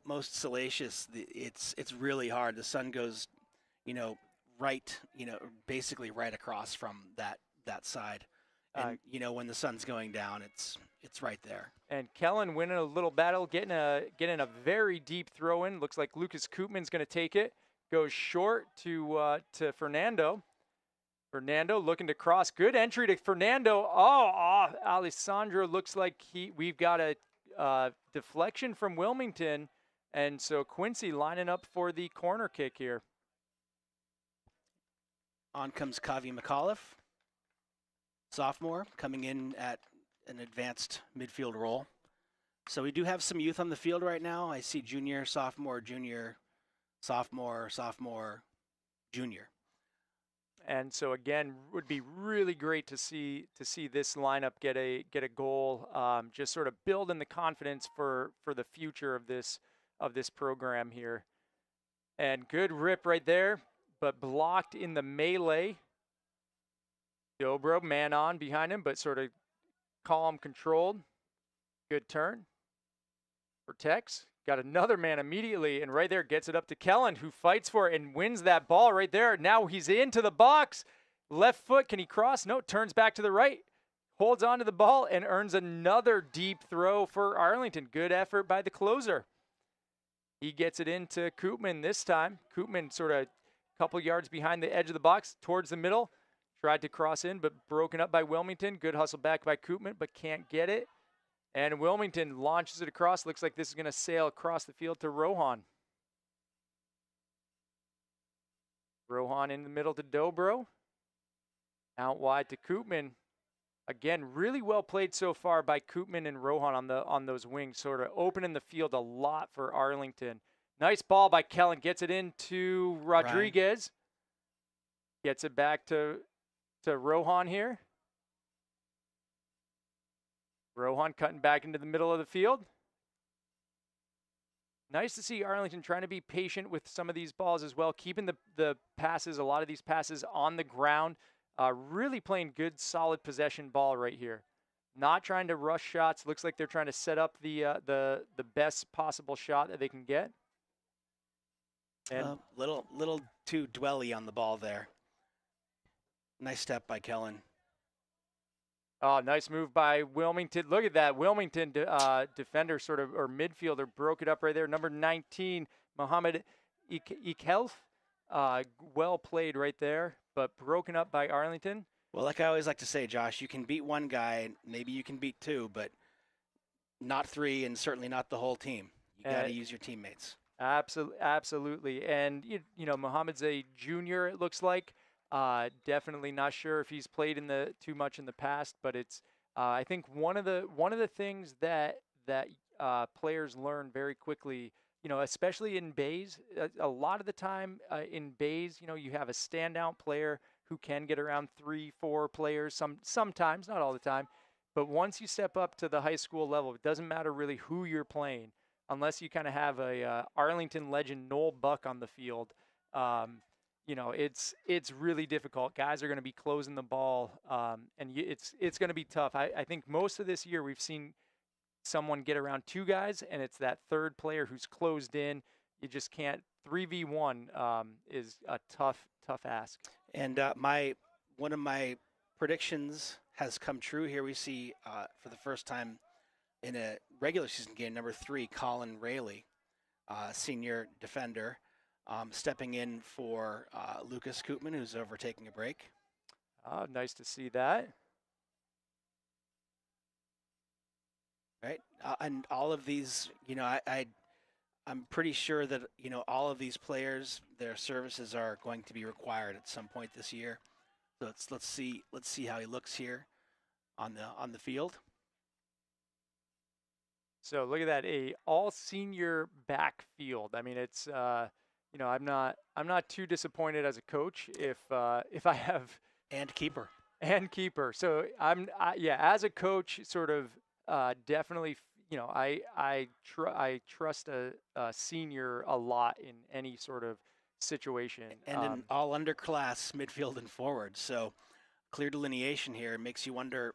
most salacious, it's really hard. The sun goes, right, basically right across from that side. And when the sun's going down, it's right there. And Kellen winning a little battle, getting a very deep throw in. Looks like Lucas Koopman's going to take it. Goes short to Fernando. Fernando looking to cross. Good entry to Fernando. Alessandro looks like we've got a deflection from Wilmington, and so Quincy lining up for the corner kick here. On comes Kavi McAuliffe, sophomore, coming in at an advanced midfield role. So we do have some youth on the field right now. I see junior, sophomore, junior, sophomore, junior. And so again, would be really great to see this lineup get a goal. Just sort of building the confidence for the future of this program here. And good rip right there, but blocked in the melee. Dobro, man on behind him, but sort of calm, controlled. Good turn. Protects. Got another man immediately, and right there gets it up to Kellen, who fights for it and wins that ball right there. Now he's into the box. Left foot, can he cross? No, turns back to the right. Holds on to the ball and earns another deep throw for Arlington. Good effort by the closer. He gets it into Koopman this time. Koopman sort of a couple yards behind the edge of the box, towards the middle. Tried to cross in, but broken up by Wilmington. Good hustle back by Koopman, but can't get it. And Wilmington launches it across. Looks like this is going to sail across the field to Rohan. Rohan in the middle to Dobro. Out wide to Koopman. Again, really well played so far by Koopman and Rohan on those wings, sort of opening the field a lot for Arlington. Nice ball by Kellen. Gets it into Rodriguez. Ryan. Gets it back to Rohan here. Rohan cutting back into the middle of the field. Nice to see Arlington trying to be patient with some of these balls as well, keeping the passes, a lot of these passes on the ground, really playing good, solid possession ball right here. Not trying to rush shots. Looks like they're trying to set up the best possible shot that they can get. And little too dwelly on the ball there. Nice step by Kellen. Oh, nice move by Wilmington. Look at that. Wilmington defender or midfielder broke it up right there. Number 19, Mohammed Ikelf. Well played right there, but broken up by Arlington. Well, like I always like to say, Josh, you can beat one guy, maybe you can beat two, but not three, and certainly not the whole team. You got to use your teammates. Absolutely. And, Mohammed's a junior, it looks like. Definitely not sure if he's played too much in the past, but it's I think one of the things that players learn very quickly, especially in bays. A lot of the time in bays, you have a standout player who can get around 3-4 players. Sometimes, not all the time, But once you step up to the high school level, it doesn't matter really who you're playing, unless you kind of have a Arlington legend Noel Buck on the field. It's really difficult. Guys are going to be closing the ball, and it's going to be tough. I think most of this year we've seen someone get around two guys, and it's that third player who's closed in. You just can't. 3v1 is a tough ask. And one of my predictions has come true here. We see for the first time in a regular season game, number 3, Colin Rayleigh, senior defender, stepping in for Lucas Koopman, who's over taking a break. Nice to see that. Right, and all of these, I'm pretty sure that all of these players, their services are going to be required at some point this year. So let's see how he looks here on the field. So look at that, a all senior backfield. I mean, it's I'm not too disappointed as a coach if I have and keeper. So as a coach, sort of definitely. I trust a senior a lot in any sort of situation. And an all underclass midfield and forward. So clear delineation here makes you wonder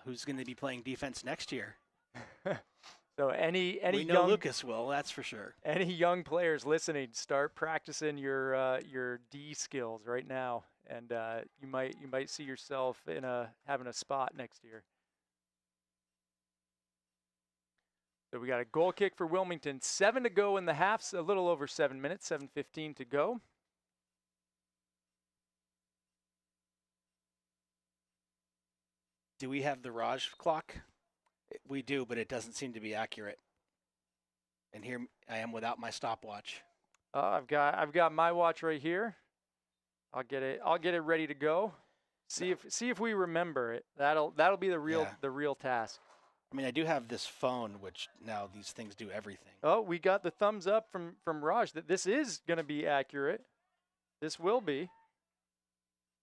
who's going to be playing defense next year. So any we know Lucas will, that's for sure. Any young players listening, start practicing your D skills right now, and you might see yourself having a spot next year. So we got a goal kick for Wilmington. 7 to go in the half, a little over 7 minutes, 7:15 to go. Do we have the Raj clock? We do, but it doesn't seem to be accurate. And here I am without my stopwatch. I've got my watch right here. I'll get it ready to go. See if we remember it. That'll be the real task. I mean, I do have this phone, which now these things do everything. Oh, we got the thumbs up from Raj that this is going to be accurate. This will be.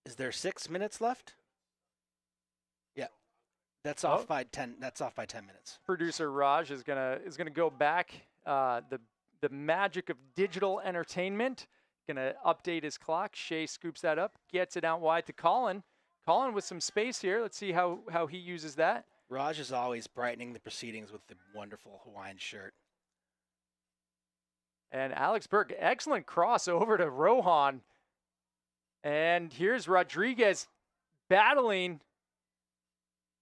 Is there 6 minutes left? Yeah, that's off by 10. That's off by 10 minutes. Producer Raj is gonna go back. The magic of digital entertainment. Gonna update his clock. Shea scoops that up, gets it out wide to Colin. Colin with some space here. Let's see how he uses that. Raj is always brightening the proceedings with the wonderful Hawaiian shirt. And Alex Burke, excellent cross over to Rohan. And here's Rodriguez battling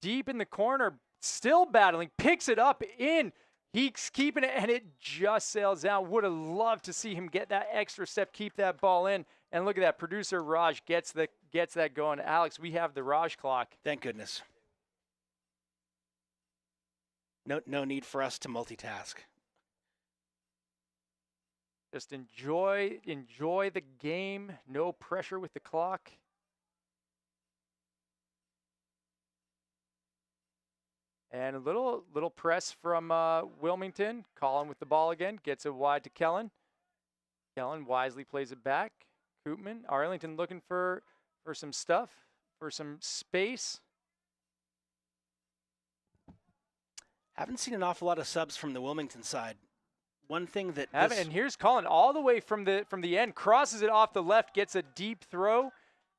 deep in the corner, still battling, picks it up in. He's keeping it, and it just sails out. Would have loved to see him get that extra step, keep that ball in. And look at that, producer Raj gets that going. Alex, we have the Raj clock. Thank goodness. No need for us to multitask. Just enjoy the game. No pressure with the clock. And a little press from Wilmington. Colin with the ball again. Gets it wide to Kellen. Kellen wisely plays it back. Koopman. Arlington looking for some stuff, for some space. Haven't seen an awful lot of subs from the Wilmington side. One thing that and here's Colin all the way from the end, crosses it off the left, gets a deep throw.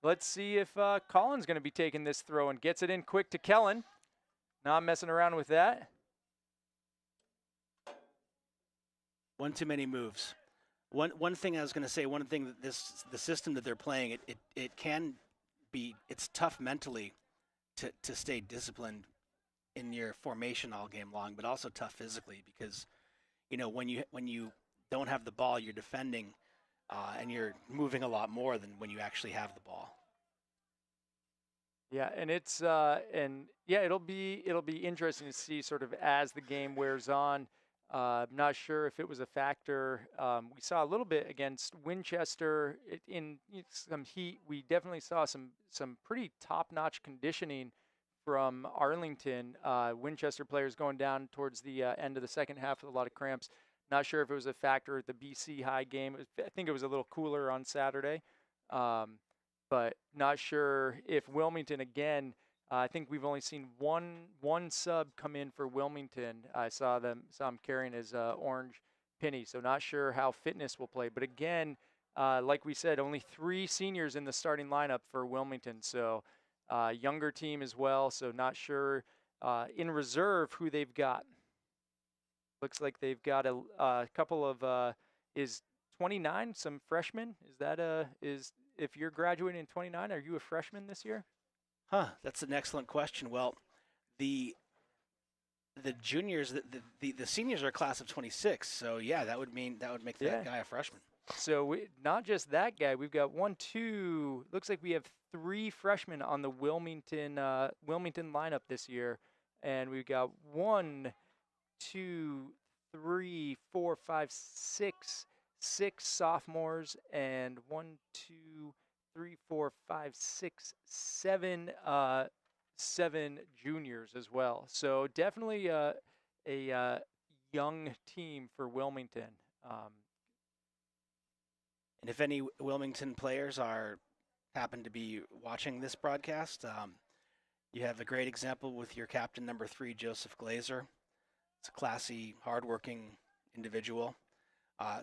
Let's see if Colin's going to be taking this throw and gets it in quick to Kellen. Not messing around with that. One too many moves. One thing I was going to say. One thing that the system that they're playing, it can be. It's tough mentally to stay disciplined in your formation all game long, but also tough physically because, when you don't have the ball, you're defending, and you're moving a lot more than when you actually have the ball. Yeah, and it'll be interesting to see sort of as the game wears on. I'm not sure if it was a factor. We saw a little bit against Winchester in some heat. We definitely saw some pretty top-notch conditioning from Arlington. Winchester players going down towards the end of the second half with a lot of cramps. Not sure if it was a factor at the BC High game. I think it was a little cooler on Saturday. But not sure if Wilmington, again, I think we've only seen one sub come in for Wilmington. I saw him carrying his orange penny, so not sure how fitness will play. But again, like we said, only 3 seniors in the starting lineup for Wilmington, so younger team as well. So not sure in reserve who they've got. Looks like they've got a couple of is 29 some freshmen. Is that if you're graduating in 29, are you a freshman this year? That's an excellent question. Well, the juniors, the seniors are a class of 26. So yeah, that would make that guy a freshman. So not just that guy. We've got 1, 2. Looks like we have 3 freshmen on the Wilmington lineup this year, and we've got 1, 2, 3, 4, 5, 6 sophomores, and 1, 2, 3, 4, 5, 6, 7 juniors as well. So definitely a young team for Wilmington. And if any Wilmington players happen to be watching this broadcast, you have a great example with your captain, number 3, Joseph Glazer. It's a classy, hardworking individual.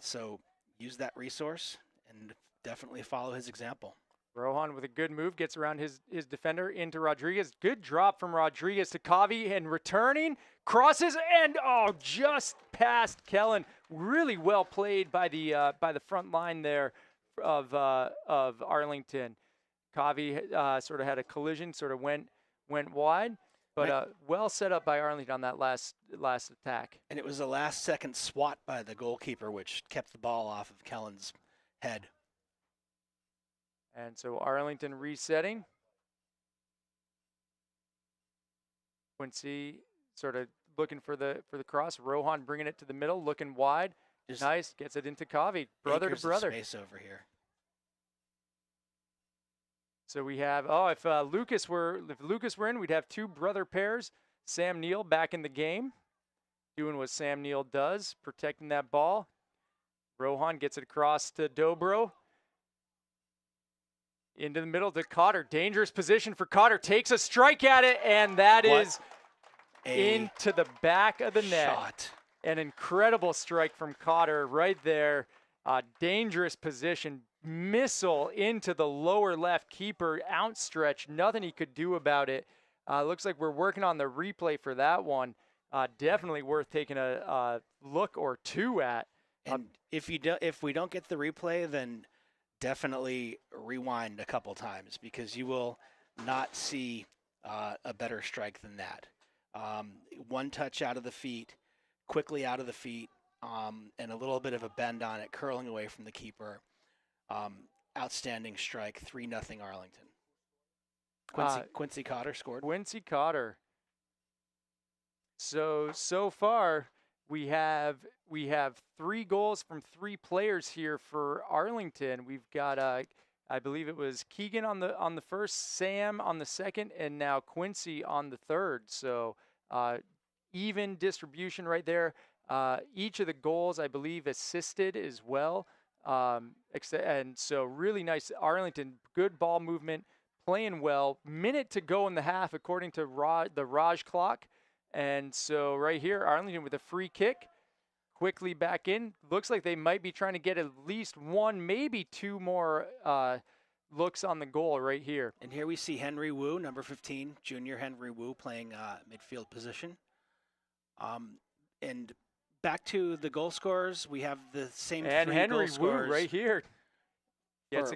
So use that resource and definitely follow his example. Rohan with a good move, gets around his defender into Rodriguez. Good drop from Rodriguez to Kavi, and returning, crosses, and just past Kellen. Really well played by the front line there of Arlington. Kavi sort of had a collision, sort of went wide, but well set up by Arlington on that last attack. And it was a last-second swat by the goalkeeper, which kept the ball off of Kellen's head. And so Arlington resetting. Quincy sort of looking for the cross. Rohan bringing it to the middle, looking wide. Just nice, gets it into Kavi, brother to brother. Space over here. So we have if Lucas were in, we'd have 2 brother pairs. Sam Neal back in the game, doing what Sam Neal does, protecting that ball. Rohan gets it across to Dobro. Into the middle to Cotter. Dangerous position for Cotter. Takes a strike at it, and that is into the back of the net. Shot. An incredible strike from Cotter right there. Dangerous position. Missile into the lower left. Keeper outstretched. Nothing he could do about it. Looks like we're working on the replay for that one. Definitely worth taking a look or 2 at. And if we don't get the replay, then definitely rewind a couple times, because you will not see a better strike than that. One touch out of the feet, quickly out of the feet, and a little bit of a bend on it, curling away from the keeper. Outstanding strike, 3-0 Arlington. Quincy Cotter scored. Quincy Cotter. So far, we have 3 goals from 3 players here for Arlington. We've got I believe it was Keegan on the first, Sam on the second, and now Quincy on the third. So even distribution right there. Each of the goals, I believe, assisted as well. And so really nice. Arlington, good ball movement, playing well. Minute to go in the half, according to the Raj clock. And so right here, Arlington with a free kick, quickly back in. Looks like they might be trying to get at least 1, maybe 2 more looks on the goal right here. And here we see Henry Wu, number 15, junior Henry Wu, playing midfield position. And back to the goal scorers, we have the same 3 Henry goal scorers. Wu right here. Gets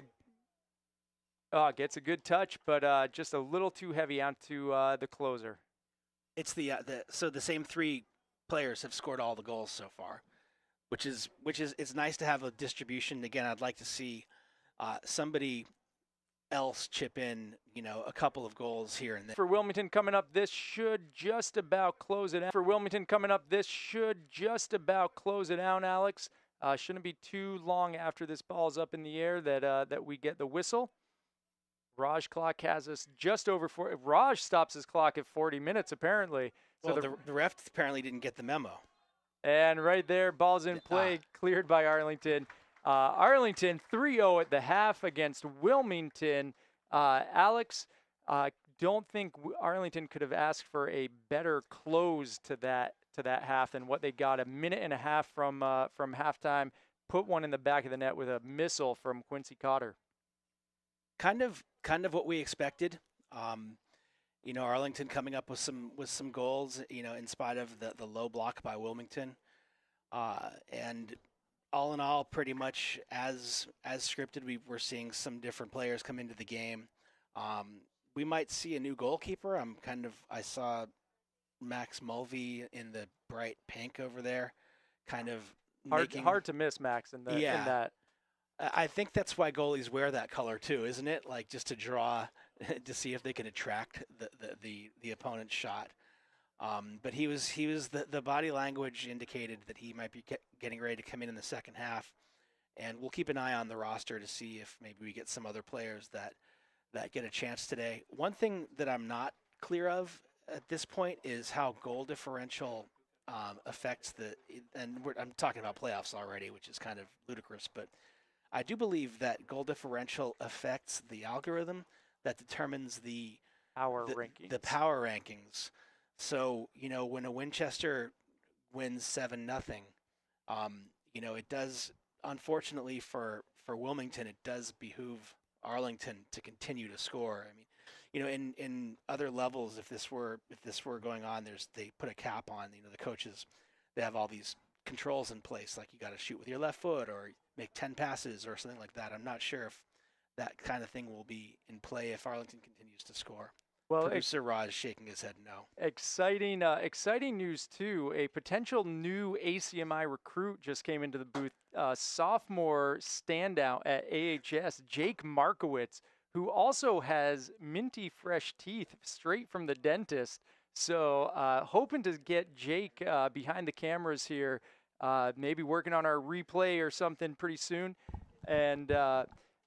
a good touch, but just a little too heavy onto the closer. It's so the same 3 players have scored all the goals so far, which is it's nice to have a distribution. Again, I'd like to see somebody else chip in, a couple of goals here and there. For Wilmington coming up, this should just about close it out. Alex. Shouldn't be too long after this ball's up in the air that we get the whistle. Raj clock has us just over 40. Raj stops his clock at 40 minutes, apparently. So the ref apparently didn't get the memo. And right there, ball's in play, cleared by Arlington. Arlington 3-0 at the half against Wilmington. Alex, don't think Arlington could have asked for a better close to that half than what they got. A minute and a half from halftime, put one in the back of the net with a missile from Quincy Cotter. Kind of what we expected. Arlington coming up with some goals, in spite of the low block by Wilmington. And all in all, pretty much as scripted, we're seeing some different players come into the game. We might see a new goalkeeper. I saw Max Mulvey in the bright pink over there, kind of hard to miss Max in that. I think that's why goalies wear that color too, isn't it? Like just to draw, to see if they can attract the opponent's shot. But he was the body language indicated that he might be getting ready to come in the second half, and we'll keep an eye on the roster to see if maybe we get some other players that get a chance today. One thing that I'm not clear of at this point is how goal differential affects I'm talking about playoffs already, which is kind of ludicrous, but I do believe that goal differential affects the algorithm that determines the power rankings. The power rankings. So, when a Winchester wins 7-0, it does, unfortunately for Wilmington, it does behoove Arlington to continue to score. I mean, in other levels, if this were going on, they put a cap on. The coaches, they have all these controls in place, like you got to shoot with your left foot or make 10 passes or something like that. I'm not sure if that kind of thing will be in play if Arlington continues to score. Well, Producer Rod is shaking his head no. Exciting news too. A potential new ACMi recruit just came into the booth. Sophomore standout at AHS, Jake Markowitz, who also has minty fresh teeth straight from the dentist. So hoping to get Jake behind the cameras here, maybe working on our replay or something pretty soon. And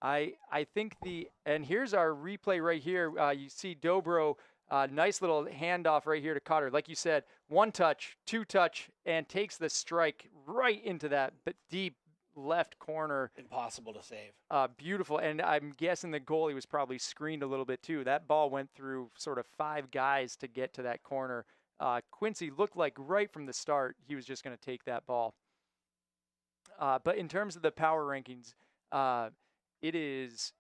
I think and here's our replay right here. You see Dobro, nice little handoff right here to Cotter. Like you said, 1 touch, 2 touch, and takes the strike right into that deep left corner. Impossible to save. Beautiful. And I'm guessing the goalie was probably screened a little bit too. That ball went through sort of 5 guys to get to that corner. Quincy looked like right from the start he was just going to take that ball. But in terms of the power rankings, it's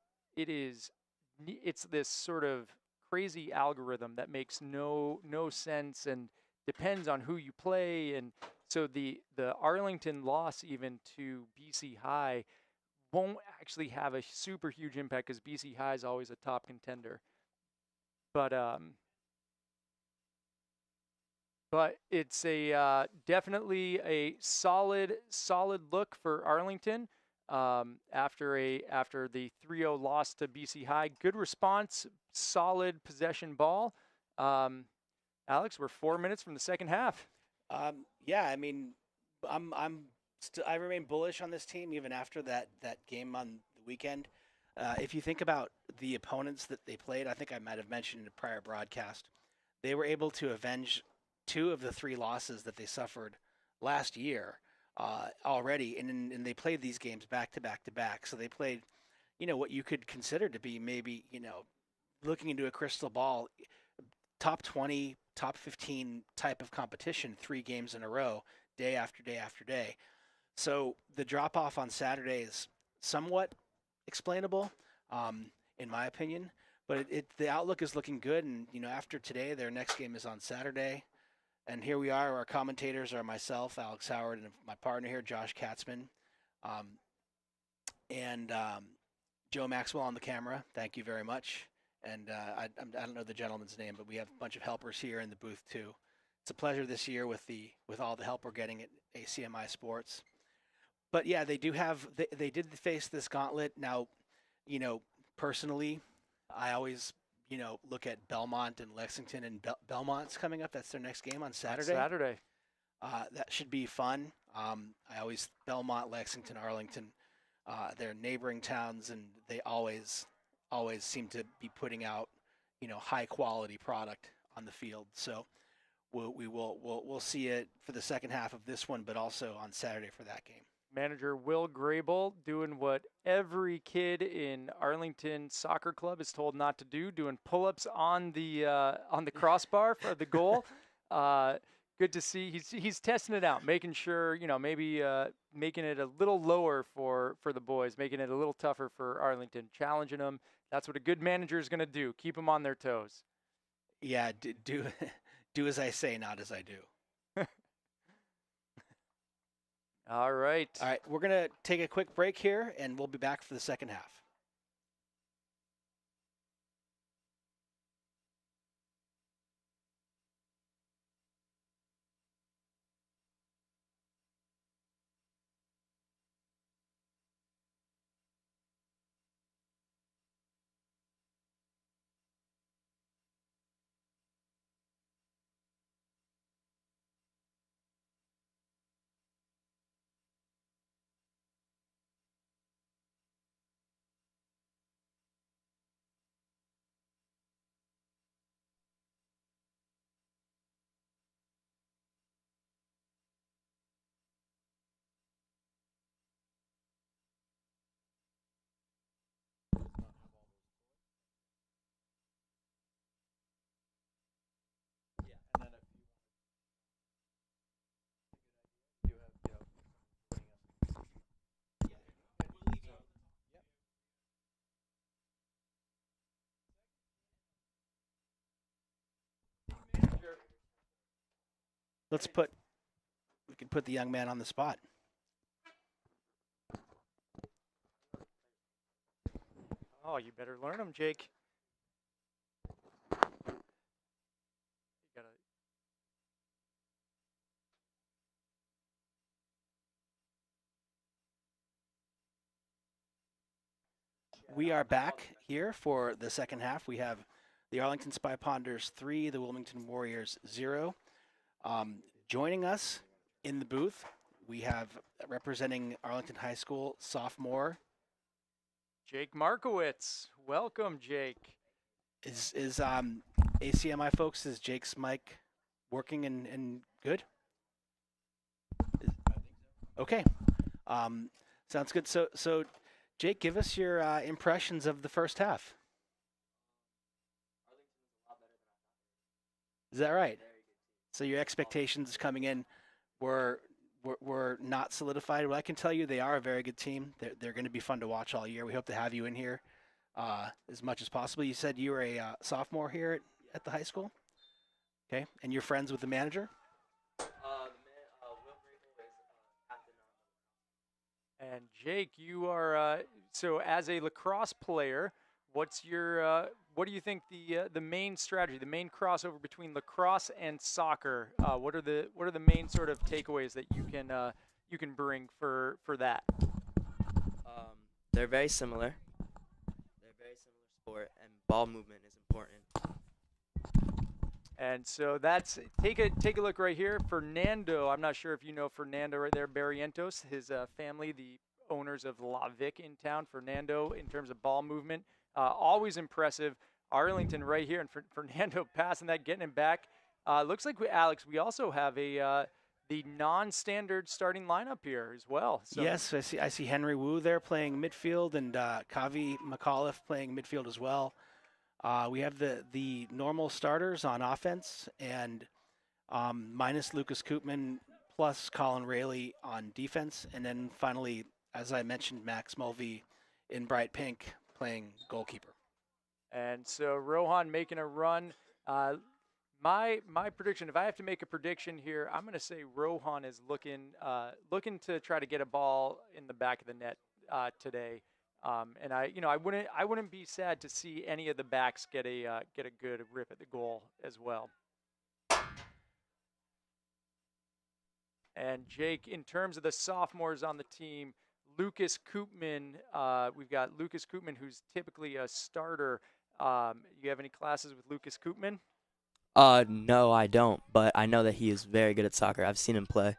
this sort of crazy algorithm that makes no sense and depends on who you play. And so the Arlington loss even to BC High won't actually have a super huge impact because BC High is always a top contender. But it's definitely a solid look for Arlington. After the 3-0 loss to BC High. Good response, solid possession ball. Alex, we're 4 minutes from the second half. Yeah, I mean, I remain bullish on this team even after that game on the weekend. If you think about the opponents that they played, I think I might have mentioned in a prior broadcast, they were able to avenge 2 of the 3 losses that they suffered last year. Already, and they played these games back to back. So they played, what you could consider to be maybe, looking into a crystal ball, top 20, top 15 type of competition, 3 games in a row, day after day after day. So the drop off on Saturday is somewhat explainable, in my opinion. But the outlook is looking good, and after today, their next game is on Saturday. And here we are. Our commentators are myself, Alex Howard, and my partner here, Josh Katzman, and Joe Maxwell on the camera. Thank you very much. And I don't know the gentleman's name, but we have a bunch of helpers here in the booth too. It's a pleasure this year with all the help we're getting at ACMi Sports. But yeah, they did face this gauntlet. Now, personally, I always look at Belmont and Lexington, and Belmont's coming up. That's their next game on Saturday. That should be fun. Belmont, Lexington, Arlington, they're neighboring towns, and they always seem to be putting out, high quality product on the field. So we'll see it for the second half of this one, but also on Saturday for that game. Manager Will Grable doing what every kid in Arlington Soccer Club is told not to do, doing pull-ups on the crossbar for the goal. Good to see he's testing it out, making sure, maybe making it a little lower for the boys, making it a little tougher for Arlington, challenging them. That's what a good manager is going to do. Keep them on their toes. Yeah, do as I say, not as I do. All right. All right, we're going to take a quick break here, and we'll be back for the second half. We can put the young man on the spot. Oh, you better learn them, Jake. We are back here for the second half. We have the Arlington Spy Ponders 3, the Wilmington Warriors 0. Joining us in the booth, we have representing Arlington High School sophomore Jake Markowitz. Welcome, Jake. Is ACMi folks, is Jake's mic working and good? Okay. Sounds good. So Jake, give us your impressions of the first half. Is that right? So your expectations coming in were not solidified. Well, I can tell you they are a very good team. They're going to be fun to watch all year. We hope to have you in here as much as possible. You said you were a sophomore here at the high school? Okay. And you're friends with the manager? And Jake, you are so as a lacrosse player, what's your what do you think the main strategy, the main crossover between lacrosse and soccer? What are the main sort of takeaways that you can bring for that? They're very similar. They're very similar sport, and ball movement is important. And so that's take a look right here. Fernando, I'm not sure if you know Fernando right there, Barrientos, his family, the owners of La Vic in town. Fernando, in terms of ball movement, always impressive. Arlington right here, and Fernando passing that, getting him back. Looks like Alex, we also have the non-standard starting lineup here as well. So yes, I see Henry Wu there playing midfield, and Kavi McAuliffe playing midfield as well. We have the normal starters on offense, and minus Lucas Koopman plus Colin Rayleigh on defense. And then finally, as I mentioned, Max Mulvey in bright pink playing goalkeeper. And so Rohan making a run. My prediction, if I have to make a prediction here, I'm going to say Rohan is looking to try to get a ball in the back of the net today. And I wouldn't be sad to see any of the backs get a good rip at the goal as well. And Jake, in terms of the sophomores on the team, Lucas Koopman, we've got Lucas Koopman, who's typically a starter. You have any classes with Lucas Koopman? No, I don't, but I know that he is very good at soccer. I've seen him play.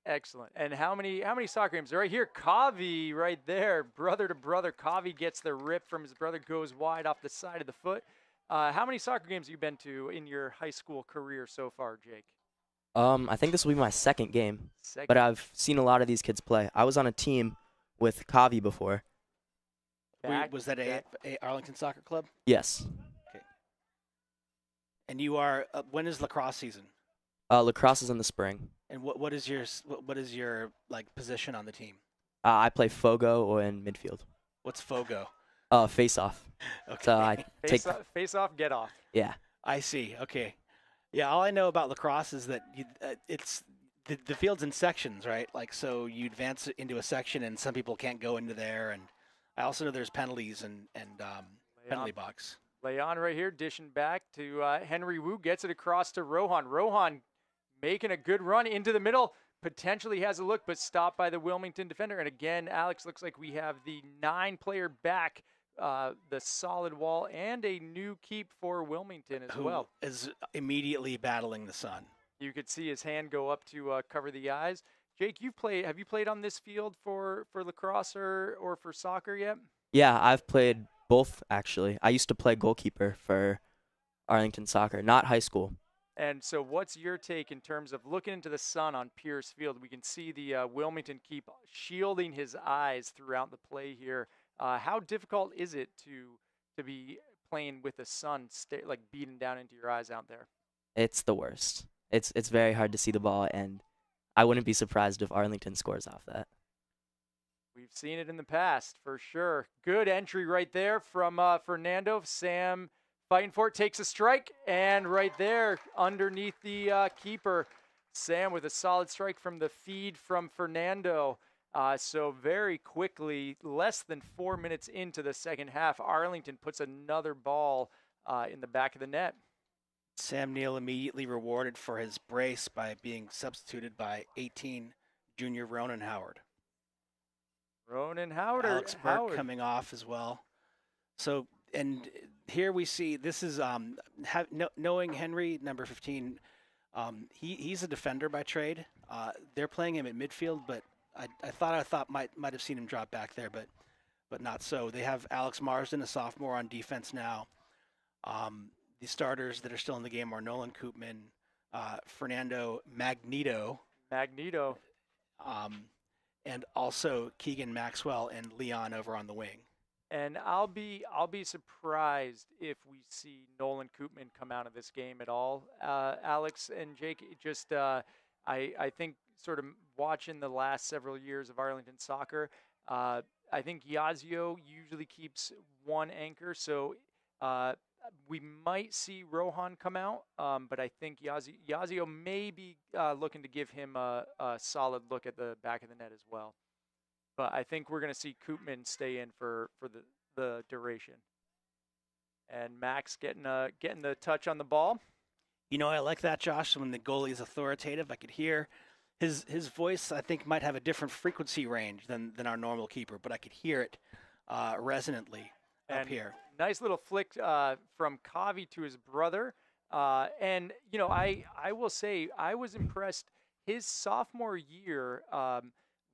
Excellent. And how many soccer games? Right here, Kavi right there, brother to brother. Kavi gets the rip from his brother, goes wide off the side of the foot. How many soccer games have you been to in your high school career so far, Jake? I think this will be my second game, but I've seen a lot of these kids play. I was on a team with Kavi before. Was that a Arlington Soccer Club? Yes. Okay. And you are. When is lacrosse season? Lacrosse is in the spring. And what is your like position on the team? I play Fogo or in midfield. What's Fogo? Face off. Okay. So I face off, get off. Yeah. I see. Okay. Yeah. All I know about lacrosse is that it's the field's in sections, right? Like, so you advance into a section, and some people can't go into there. And I also know there's penalties and penalty box. Leon right here, dishing back to Henry Wu, gets it across to Rohan. Rohan making a good run into the middle. Potentially has a look, but stopped by the Wilmington defender. And again, Alex, looks like we have the 9-player back, the solid wall, and a new keep for Wilmington as well. Who is immediately battling the sun. You could see his hand go up to cover the eyes. Jake, have you played on this field for lacrosse or for soccer yet? Yeah, I've played both, actually. I used to play goalkeeper for Arlington Soccer, not high school. And so what's your take in terms of looking into the sun on Peirce Field? We can see the Wilmington keep shielding his eyes throughout the play here. How difficult is it to be playing with the sun like beating down into your eyes out there? It's the worst. It's very hard to see the ball, and I wouldn't be surprised if Arlington scores off that. We've seen it in the past, for sure. Good entry right there from Fernando. Sam fighting for it, takes a strike, and right there underneath the keeper, Sam with a solid strike from the feed from Fernando. So very quickly, less than 4 minutes into the second half, Arlington puts another ball in the back of the net. Sam Neal immediately rewarded for his brace by being substituted by 18 junior Ronan Howard. Alex Burke coming off as well. So, and here we see, this is knowing Henry, number 15, he's a defender by trade. They're playing him at midfield, but I thought might have seen him drop back there, but not so. They have Alex Marsden, a sophomore, on defense now. The starters that are still in the game are Nolan Koopman, Fernando Magneto, and also Keegan Maxwell and Leon over on the wing. And I'll be surprised if we see Nolan Koopman come out of this game at all. Alex and Jake, just I think sort of watching the last several years of Arlington soccer, I think Yazio usually keeps one anchor, so we might see Rohan come out, but I think Yazio may be looking to give him a solid look at the back of the net as well. But I think we're going to see Koopman stay in for the duration. And Max getting the touch on the ball. You know, I like that, Josh. When the goalie is authoritative, I could hear his voice. I think might have a different frequency range than our normal keeper, but I could hear it resonantly up here. Nice little flick from Kavi to his brother. And, you know, I will say I was impressed his sophomore year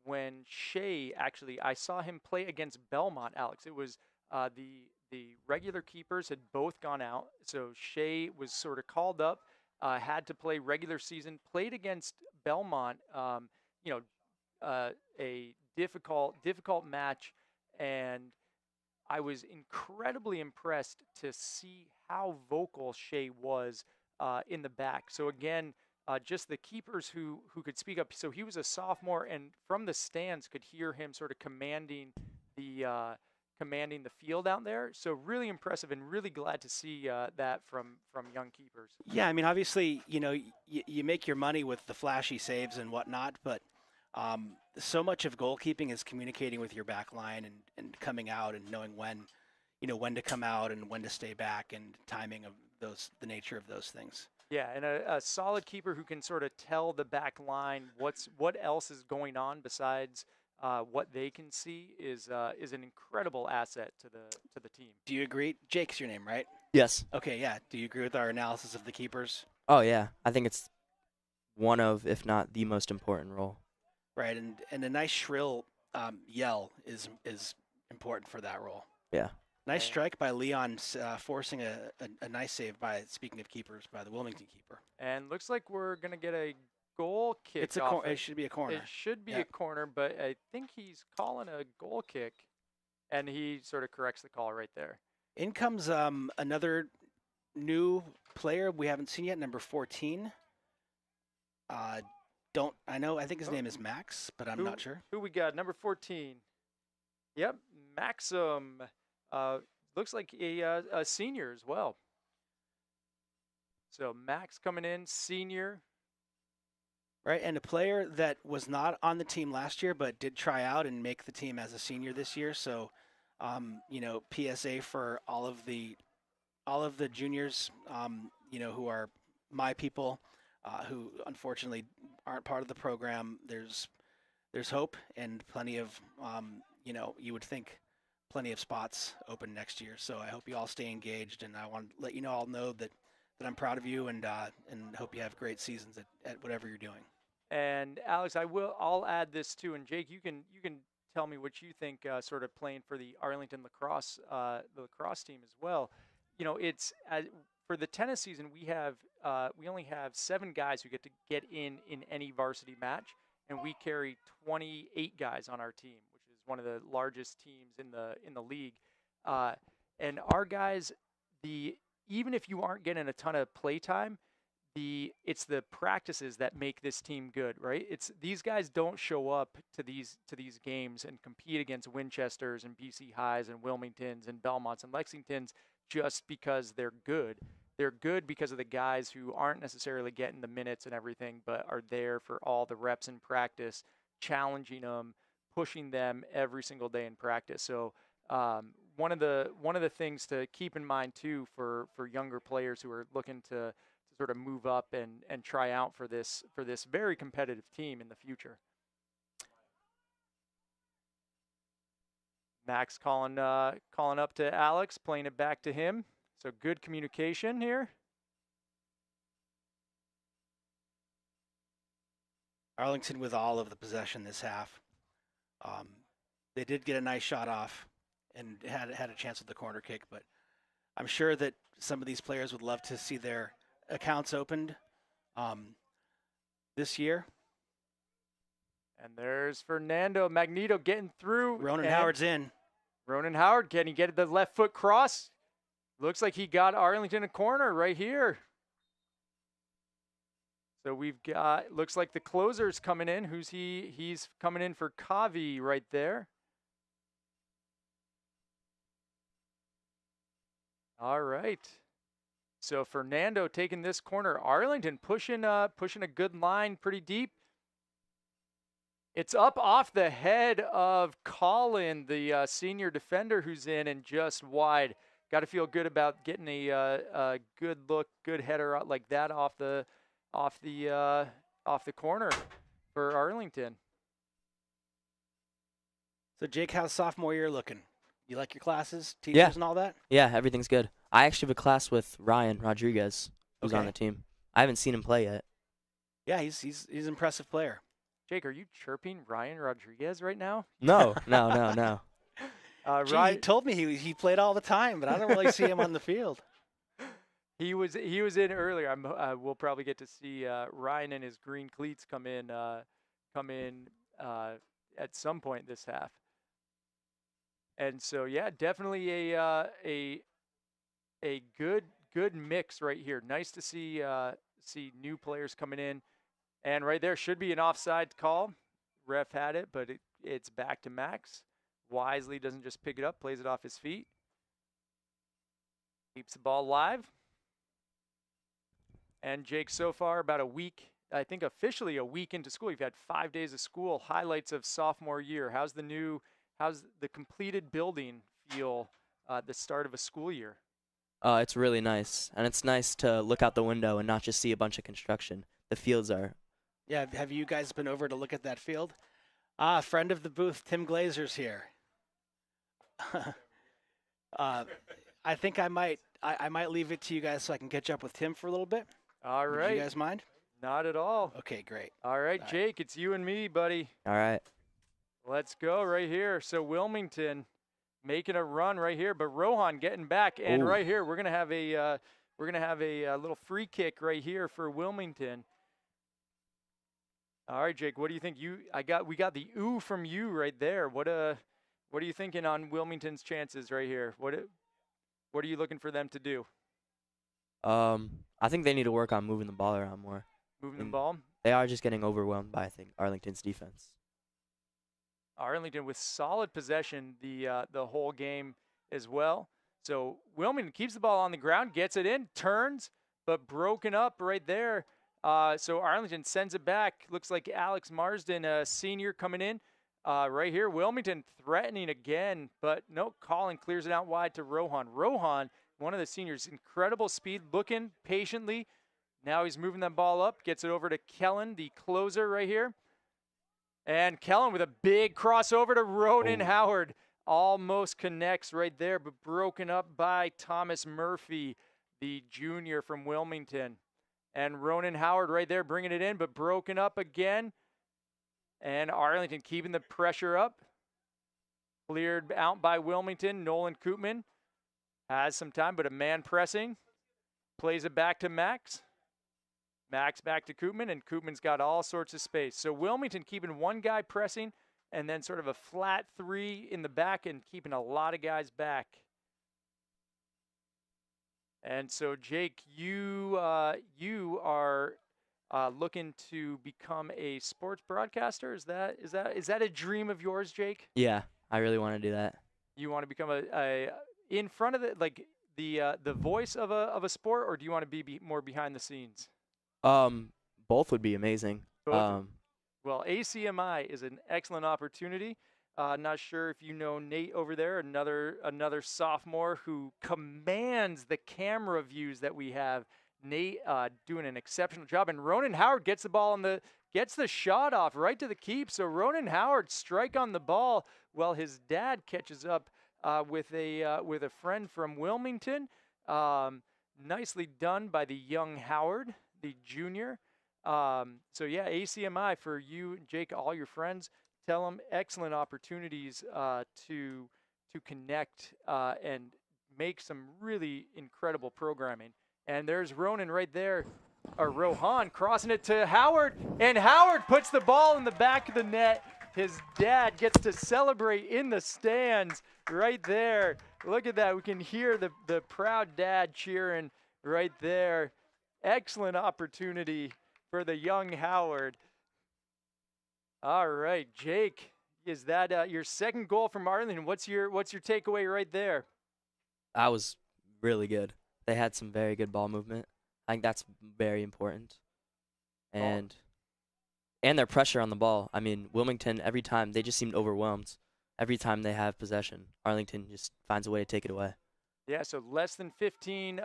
when Shea, actually, I saw him play against Belmont, Alex. It was the regular keepers had both gone out. So Shea was sort of called up, had to play regular season, played against Belmont, a difficult match. And I was incredibly impressed to see how vocal Shea was in the back. So again, just the keepers who could speak up. So he was a sophomore, and from the stands could hear him sort of commanding the field out there. So really impressive, and really glad to see that from young keepers. Yeah, I mean, obviously, you know, you make your money with the flashy saves and whatnot, but so much of goalkeeping is communicating with your back line and coming out and knowing when to come out and when to stay back, and timing of the nature of those things. Yeah, and a solid keeper who can sort of tell the back line what else is going on besides what they can see is an incredible asset to the team. Do you agree? Jake's your name, right? Yes. Okay, yeah. Do you agree with our analysis of the keepers? Oh, yeah. I think it's one of, if not the most important role. Right, and a nice shrill yell is important for that role. Yeah. Nice strike by Leon, forcing a nice save by, speaking of keepers, by the Wilmington keeper. And looks like we're going to get a goal kick. It should be a corner. It should be a corner, but I think he's calling a goal kick. And he sort of corrects the call right there. In comes another new player we haven't seen yet, number 14. I think his name is Max, but I'm not sure. Who we got? Number 14. Yep, Maxim. Looks like a senior as well. So Max coming in, senior. Right, and a player that was not on the team last year, but did try out and make the team as a senior this year. So, PSA for all of the juniors, who are my people, who unfortunately aren't part of the program. There's hope and plenty of, you would think plenty of spots open next year. So I hope you all stay engaged, and I want to let you all know that I'm proud of you and hope you have great seasons at whatever you're doing. And Alex, I'll add this too. And Jake, you can tell me what you think, sort of playing for the Arlington lacrosse team as well. It's for the tennis season, we only have 7 guys who get to get in any varsity match, and we carry 28 guys on our team, which is one of the largest teams in the league. And our guys, even if you aren't getting a ton of play time, it's the practices that make this team good, right? It's these guys don't show up to these games and compete against Winchesters and BC Highs and Wilmingtons and Belmonts and Lexingtons just because they're good. They're good because of the guys who aren't necessarily getting the minutes and everything, but are there for all the reps in practice, challenging them, pushing them every single day in practice. So one of the things to keep in mind too for younger players who are looking to sort of move up and try out for this very competitive team in the future. Max calling up to Alex, playing it back to him. So good communication here. Arlington with all of the possession this half. They did get a nice shot off and had a chance with the corner kick, but I'm sure that some of these players would love to see their accounts opened this year. And there's Fernando Magneto getting through. Ronan Howard's in. Ronan Howard, can he get the left foot cross? Looks like he got Arlington a corner right here. So we've got, looks like the closer's coming in. Who's he? He's coming in for Kavi right there. All right. So Fernando taking this corner. Arlington pushing a good line pretty deep. It's up off the head of Colin, the senior defender who's in and just wide. Got to feel good about getting a good look, good header out like that off the corner for Arlington. So Jake, how's sophomore year looking? You like your classes, teachers, and all that? Yeah, everything's good. I actually have a class with Ryan Rodriguez, who's on the team. I haven't seen him play yet. Yeah, he's an impressive player. Jake, are you chirping Ryan Rodriguez right now? No. He told me he played all the time, but I don't really see him on the field. He was in earlier. We'll probably get to see Ryan and his green cleats come in at some point this half. And so yeah, definitely a good mix right here. Nice to see new players coming in. And right there should be an offside call. Ref had it, but it's back to Max. Wisely doesn't just pick it up, plays it off his feet. Keeps the ball live. And Jake, so far about a week, I think officially a week into school. You've had 5 days of school. Highlights of sophomore year. How's the completed building feel at the start of a school year? It's really nice. And it's nice to look out the window and not just see a bunch of construction. The fields are. Yeah, have you guys been over to look at that field? Friend of the booth, Tim Glazer's here. I think I might leave it to you guys so I can catch up with Tim for a little bit. All right. Do you guys mind? Not at all. Okay, great. All right, Jake, it's you and me, buddy. All right. Let's go right here. So Wilmington making a run right here, but Rohan getting back, and right here we're gonna have a little free kick right here for Wilmington. All right, Jake, what do you think? We got the ooh from you right there. What What are you thinking on Wilmington's chances right here? What are you looking for them to do? I think they need to work on moving the ball around more. Moving the ball? They are just getting overwhelmed by, I think, Arlington's defense. Arlington with solid possession the whole game as well. So Wilmington keeps the ball on the ground, gets it in, turns, but broken up right there. So Arlington sends it back. Looks like Alex Marsden, a senior, coming in right here. Wilmington threatening again, but no, Collin clears it out wide to Rohan. Rohan, one of the seniors, incredible speed, looking patiently. Now he's moving that ball up, gets it over to Kellen, the closer right here. And Kellen with a big crossover to Ronan Howard. Almost connects right there, but broken up by Thomas Murphy, the junior from Wilmington. And Ronan Howard right there bringing it in, but broken up again. And Arlington keeping the pressure up. Cleared out by Wilmington. Nolan Koopman has some time, but a man pressing. Plays it back to Max. Max back to Koopman, and Koopman's got all sorts of space. So Wilmington keeping one guy pressing, and then sort of a flat three in the back and keeping a lot of guys back. And so, Jake, you are looking to become a sports broadcaster. Is that a dream of yours, Jake? Yeah, I really want to do that. You want to become a in front of the voice of a sport, or do you want to be more behind the scenes? Both would be amazing. Both. Well, ACMi is an excellent opportunity. Not sure if you know Nate over there, another sophomore who commands the camera views that we have. Nate doing an exceptional job, and Ronan Howard gets the ball gets the shot off right to the keep. So Ronan Howard strike on the ball while his dad catches up with a friend from Wilmington. Nicely done by the young Howard, the junior. So yeah, ACMi for you, Jake, all your friends. Tell them excellent opportunities to connect and make some really incredible programming. And there's Ronan right there, or Rohan crossing it to Howard, and Howard puts the ball in the back of the net. His dad gets to celebrate in the stands right there. Look at that. We can hear the proud dad cheering right there. Excellent opportunity for the young Howard. All right, Jake, is that your second goal from Arlington? What's your takeaway right there? That was really good. They had some very good ball movement. I think that's very important. And their pressure on the ball. I mean, Wilmington, every time, they just seemed overwhelmed. Every time they have possession, Arlington just finds a way to take it away. Yeah, so less than 15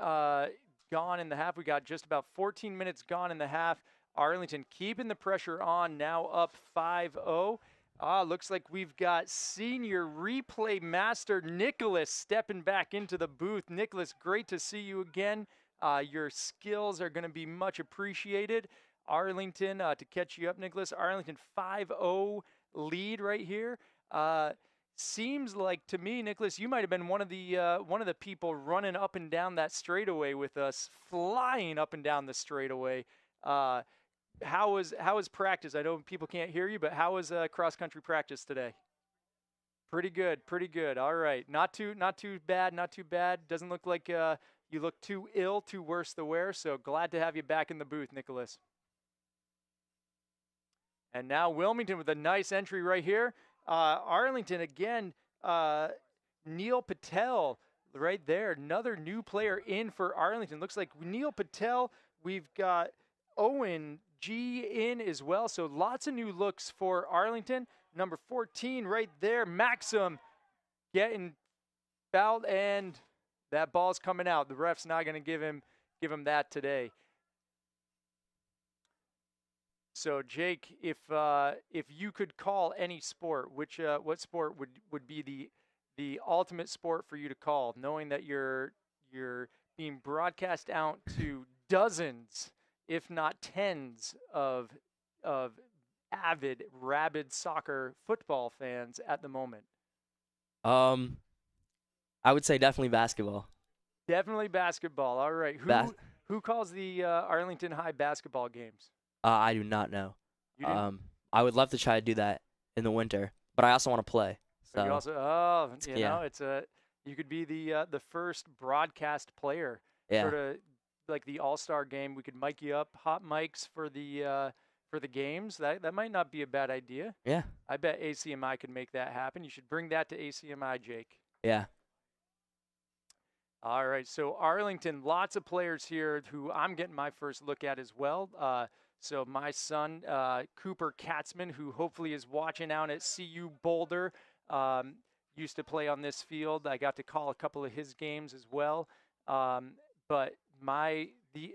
gone in the half. We got just about 14 minutes gone in the half. Arlington keeping the pressure on, now up 5-0. Looks like we've got senior replay master Nicholas stepping back into the booth. Nicholas, great to see you again. Your skills are going to be much appreciated. Arlington, to catch you up, Nicholas, Arlington 5-0 lead right here. Seems like to me, Nicholas, you might have been one of the people running up and down that straightaway with us, flying up and down the straightaway. How was practice? I know people can't hear you, but how was cross-country practice today? Pretty good. All right. Not too bad. Doesn't look like you look too ill, too worse the wear, so glad to have you back in the booth, Nicholas. And now Wilmington with a nice entry right here. Arlington again, Neil Patel right there. Another new player in for Arlington. Looks like Neil Patel, we've got Owen G in as well. So lots of new looks for Arlington. Number 14 right there, Maxim getting fouled, and that ball's coming out. The ref's not going to give him that today. So Jake, if you could call any sport, what sport would be the ultimate sport for you to call, knowing that you're being broadcast out to dozens, if not tens of avid, rabid soccer football fans at the moment? I would say definitely basketball. Definitely basketball. All right. Who calls the Arlington High basketball games? I do not know. You do? I would love to try to do that in the winter, but I also want to play. But you So also, yeah. it's you could be the first broadcast player, Yeah. sort of like the All-Star game. We could mic you up, hot mics for the games. That might not be a bad idea. Yeah. I bet ACMi could make that happen. You should bring that to ACMi, Jake. Yeah. All right, so Arlington, lots of players here who I'm getting my first look at as well. So my son, Cooper Katzman, who hopefully is watching out at CU Boulder, used to play on this field. I got to call a couple of his games as well. But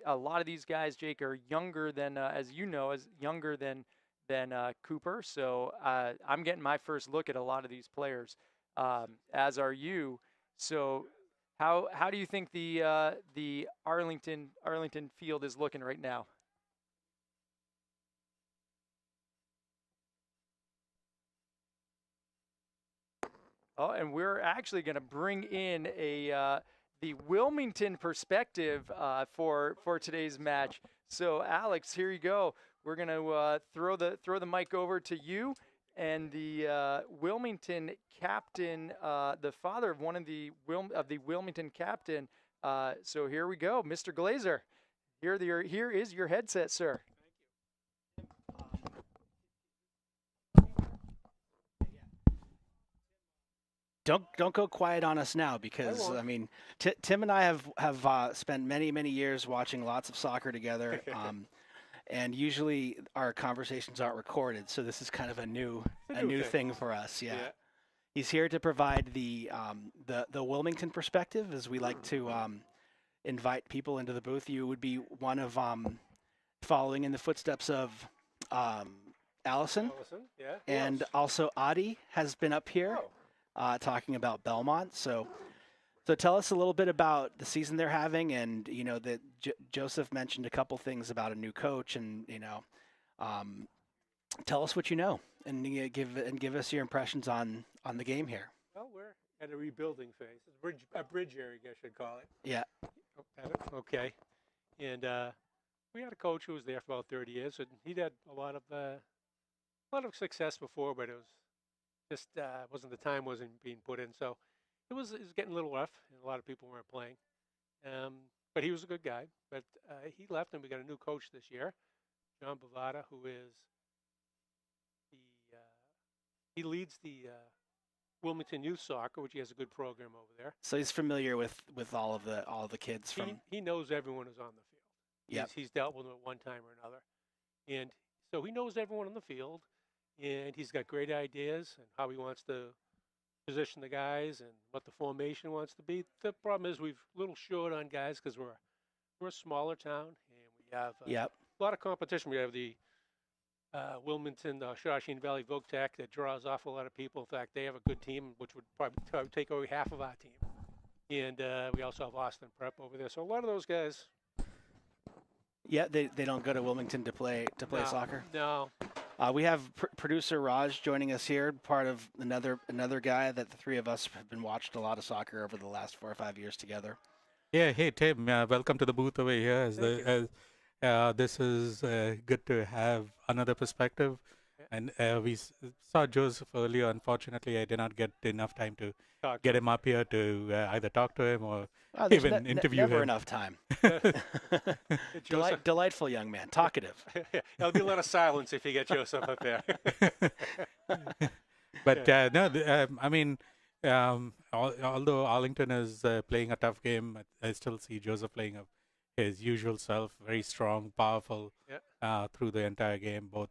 a lot of these guys, Jake, are younger than, as you know, younger than Cooper. So I'm getting my first look at a lot of these players, as are you. So how do you think the Arlington field is looking right now? Oh, and we're actually going to bring in the Wilmington perspective for today's match. So Alex, here you go. We're going to throw the mic over to you. And the Wilmington captain, the father of one of the Wilmington captain. So here we go, Mr. Glazer. Here is your headset, sir. Don't go quiet on us now, because I mean, Tim and I have spent many years watching lots of soccer together. And usually our conversations aren't recorded, so this is kind of a new thing for us. Yeah. He's here to provide the Wilmington perspective, as we like to invite people into the booth. You would be one of following in the footsteps of Allison, yeah. and also Adi has been up here talking about Belmont. So tell us a little bit about the season they're having, and that Joseph mentioned a couple things about a new coach, and tell us what you know, and give us your impressions on the game here. Well, we're at a rebuilding phase, a bridge area, I guess you'd call it. Yeah. Okay, and we had a coach who was there for about 30 years, and he'd had a lot of success before, but it was just the time wasn't being put in, so. It was getting a little rough, and a lot of people weren't playing. But he was a good guy. But he left, and we got a new coach this year, John Bavada, who is he leads the Wilmington Youth Soccer, which he has a good program over there. So he's familiar with all of the kids from. He knows everyone who's on the field. Yeah. He's dealt with them at one time or another, and so he knows everyone on the field, and he's got great ideas and how he wants to position the guys and what the formation wants to be. The problem is we're a little short on guys because we're a smaller town, and we have a lot of competition. We have the Wilmington, Shawshene Valley Wildcats that draws off a lot of people. In fact, they have a good team, which would probably take over half of our team. And we also have Austin Prep over there. So a lot of those guys. Yeah, they don't go to Wilmington to play soccer. No. We have producer Raj joining us here, part of another guy that the three of us have been watched a lot of soccer over the last 4 or 5 years together. Yeah, hey Tim, welcome to the booth over here. This is good to have another perspective. And we saw Joseph earlier. Unfortunately, I did not get enough time to get him up here to either talk to him or even interview him. Never enough time. Delightful young man, talkative. There'll be a lot of silence if you get Joseph up there. But I mean, although Arlington is playing a tough game, I still see Joseph playing his usual self, very strong, powerful through the entire game, both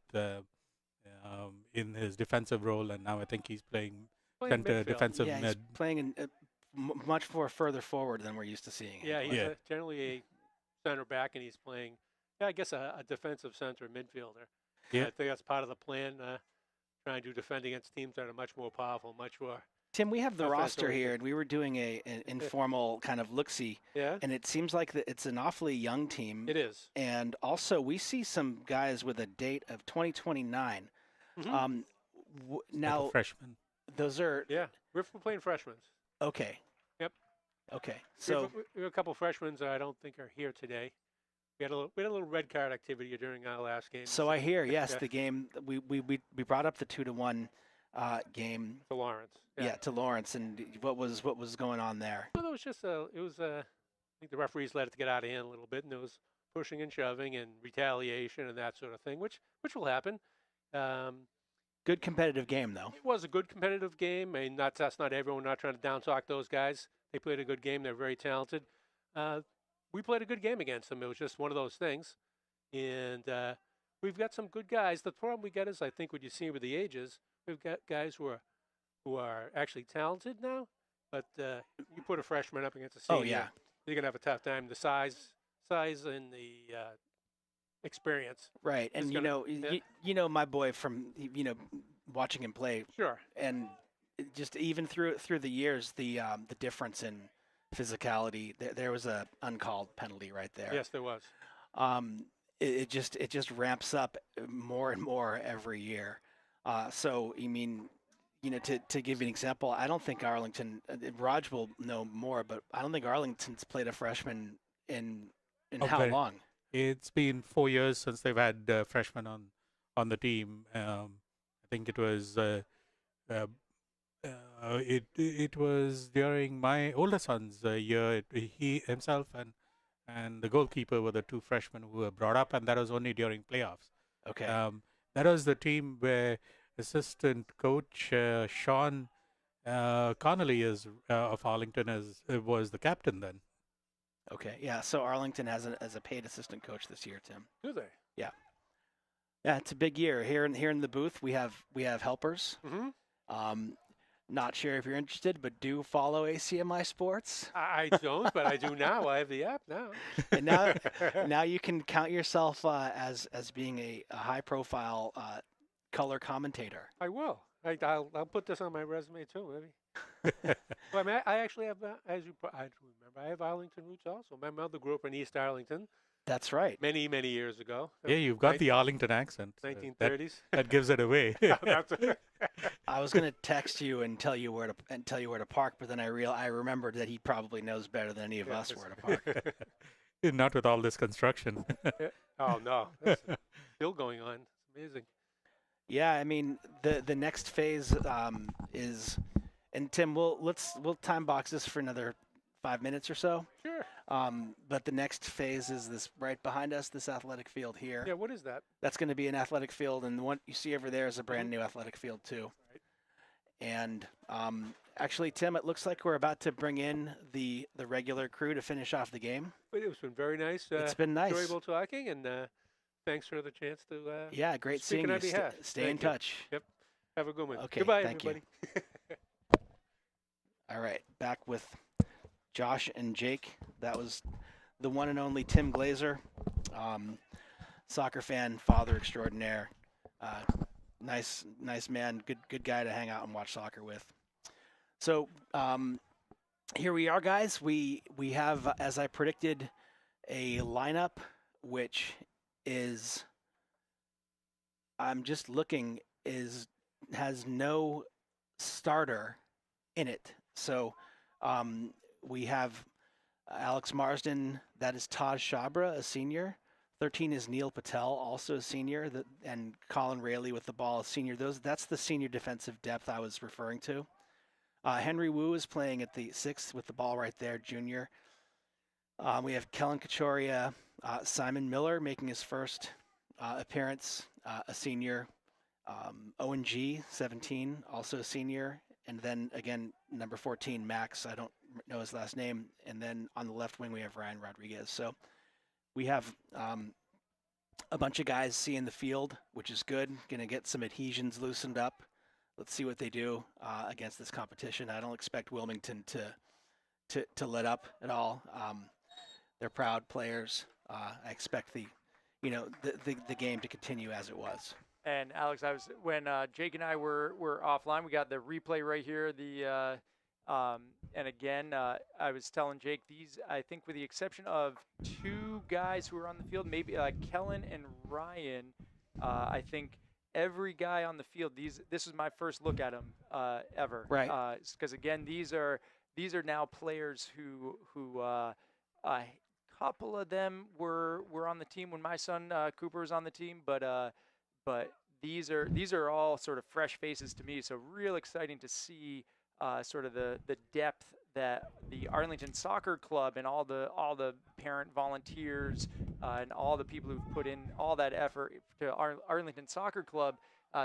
in his defensive role, and now I think he's playing center, defensive mid. He's playing much more further forward than we're used to seeing. Yeah, he's generally a center back, and he's playing, I guess, a defensive center midfielder. Yeah. I think that's part of the plan, trying to defend against teams that are much more powerful, much more. Tim, we have the roster here, and we were doing an informal kind of look-see, and it seems like it's an awfully young team. It is. And also, we see some guys with a date of 2029. Mm-hmm. Now, like freshmen. Those are... Yeah, we're playing freshmen. Okay. Yep. Okay. So we have a couple of freshmen that I don't think are here today. We had a little red card activity during our last game. So I hear, yes, the game, we brought up the 2-1 game. To Lawrence. Yeah, to Lawrence. And what was going on there? Well, it was just I think the referees let it get out of hand a little bit, and there was pushing and shoving and retaliation and that sort of thing, which will happen. Good competitive game, though. It was a good competitive game. I mean, that's not everyone. Not trying to down talk those guys. They played a good game. They're very talented. We played a good game against them. It was just one of those things, and we've got some good guys. The problem we got is, I think, what you see with the ages, we've got guys who are actually talented now, but you put a freshman up against a senior, Oh yeah, you're gonna have a tough time. The size and the experience. right. And you know my boy from watching him play. Sure. And just even through the years, the difference in physicality, there was a uncalled penalty right there. Yes, there was. It just ramps up more and more every year. So I mean, to give you an example, I don't think Arlington. Raj will know more, but I don't think Arlington's played a freshman in how long? It's been 4 years since they've had freshmen on the team. I think it was it was during my older son's year. He himself and the goalkeeper were the two freshmen who were brought up, and that was only during playoffs. Okay. That was the team where assistant coach Sean Connolly of Arlington was the captain then. Okay. Yeah. So Arlington has a paid assistant coach this year, Tim. Do they? Yeah. Yeah, it's a big year here in the booth. We have helpers. Mm-hmm. Not sure if you're interested, but do follow ACMi Sports. I don't, but I do now. I have the app now. And now you can count yourself as being a high profile color commentator. I will. I'll put this on my resume too, maybe. Well, I mean, I actually have, as you I remember, I have Arlington roots also. My mother grew up in East Arlington. That's right. Many years ago. Yeah, you've got the Arlington accent. 1930s. That gives it away. I was gonna text you and tell you where to park, but then I remembered that he probably knows better than any of us where to park. Not with all this construction. Oh no, that's still going on. It's amazing. Yeah, I mean the next phase is, and Tim, we'll time box this for another 5 minutes or so. Sure. But the next phase is this right behind us, this athletic field here. Yeah, what is that? That's going to be an athletic field, and the one you see over there is a brand new athletic field too. Right. And actually, Tim, it looks like we're about to bring in the regular crew to finish off the game. But it's been very nice. It's been nice. Enjoyable talking, and thanks for the chance to. Yeah, great speak seeing on you. behalf. Stay in Thank you. touch. Yep. Have a good one. Okay, Goodbye, thank you. everybody. All right, back with Josh and Jake. That was the one and only Tim Glazer, soccer fan, father extraordinaire. Nice man, good guy to hang out and watch soccer with. So here we are, guys. We have, as I predicted, a lineup which is, I'm just looking, has no starter in it. So we have Alex Marsden, that is Taj Shabra, a senior. 13 is Neil Patel, also a senior, and Colin Rayleigh with the ball, a senior. That's the senior defensive depth I was referring to. Henry Wu is playing at the 6th with the ball right there, junior. We have Kellen Kachoria, Simon Miller making his first appearance, a senior. Owen G, 17, also a senior. And then, again, number 14, Max. I don't know his last name. And then on the left wing, we have Ryan Rodriguez. So we have a bunch of guys seeing the field, which is good. Going to get some adhesions loosened up. Let's see what they do against this competition. I don't expect Wilmington to let up at all. They're proud players. I expect the game to continue as it was. And Alex, when Jake and I were offline, we got the replay right here. And again, I was telling Jake, these, I think with the exception of two guys who were on the field, maybe Kellen and Ryan, I think every guy on the field, this is my first look at them ever. Right. Because again, these are now players who a couple of them were on the team when my son Cooper was on the team, but these are all sort of fresh faces to me. So real exciting to see sort of the depth that the Arlington Soccer Club and all the parent volunteers and all the people who've put in all that effort to Arlington Soccer Club,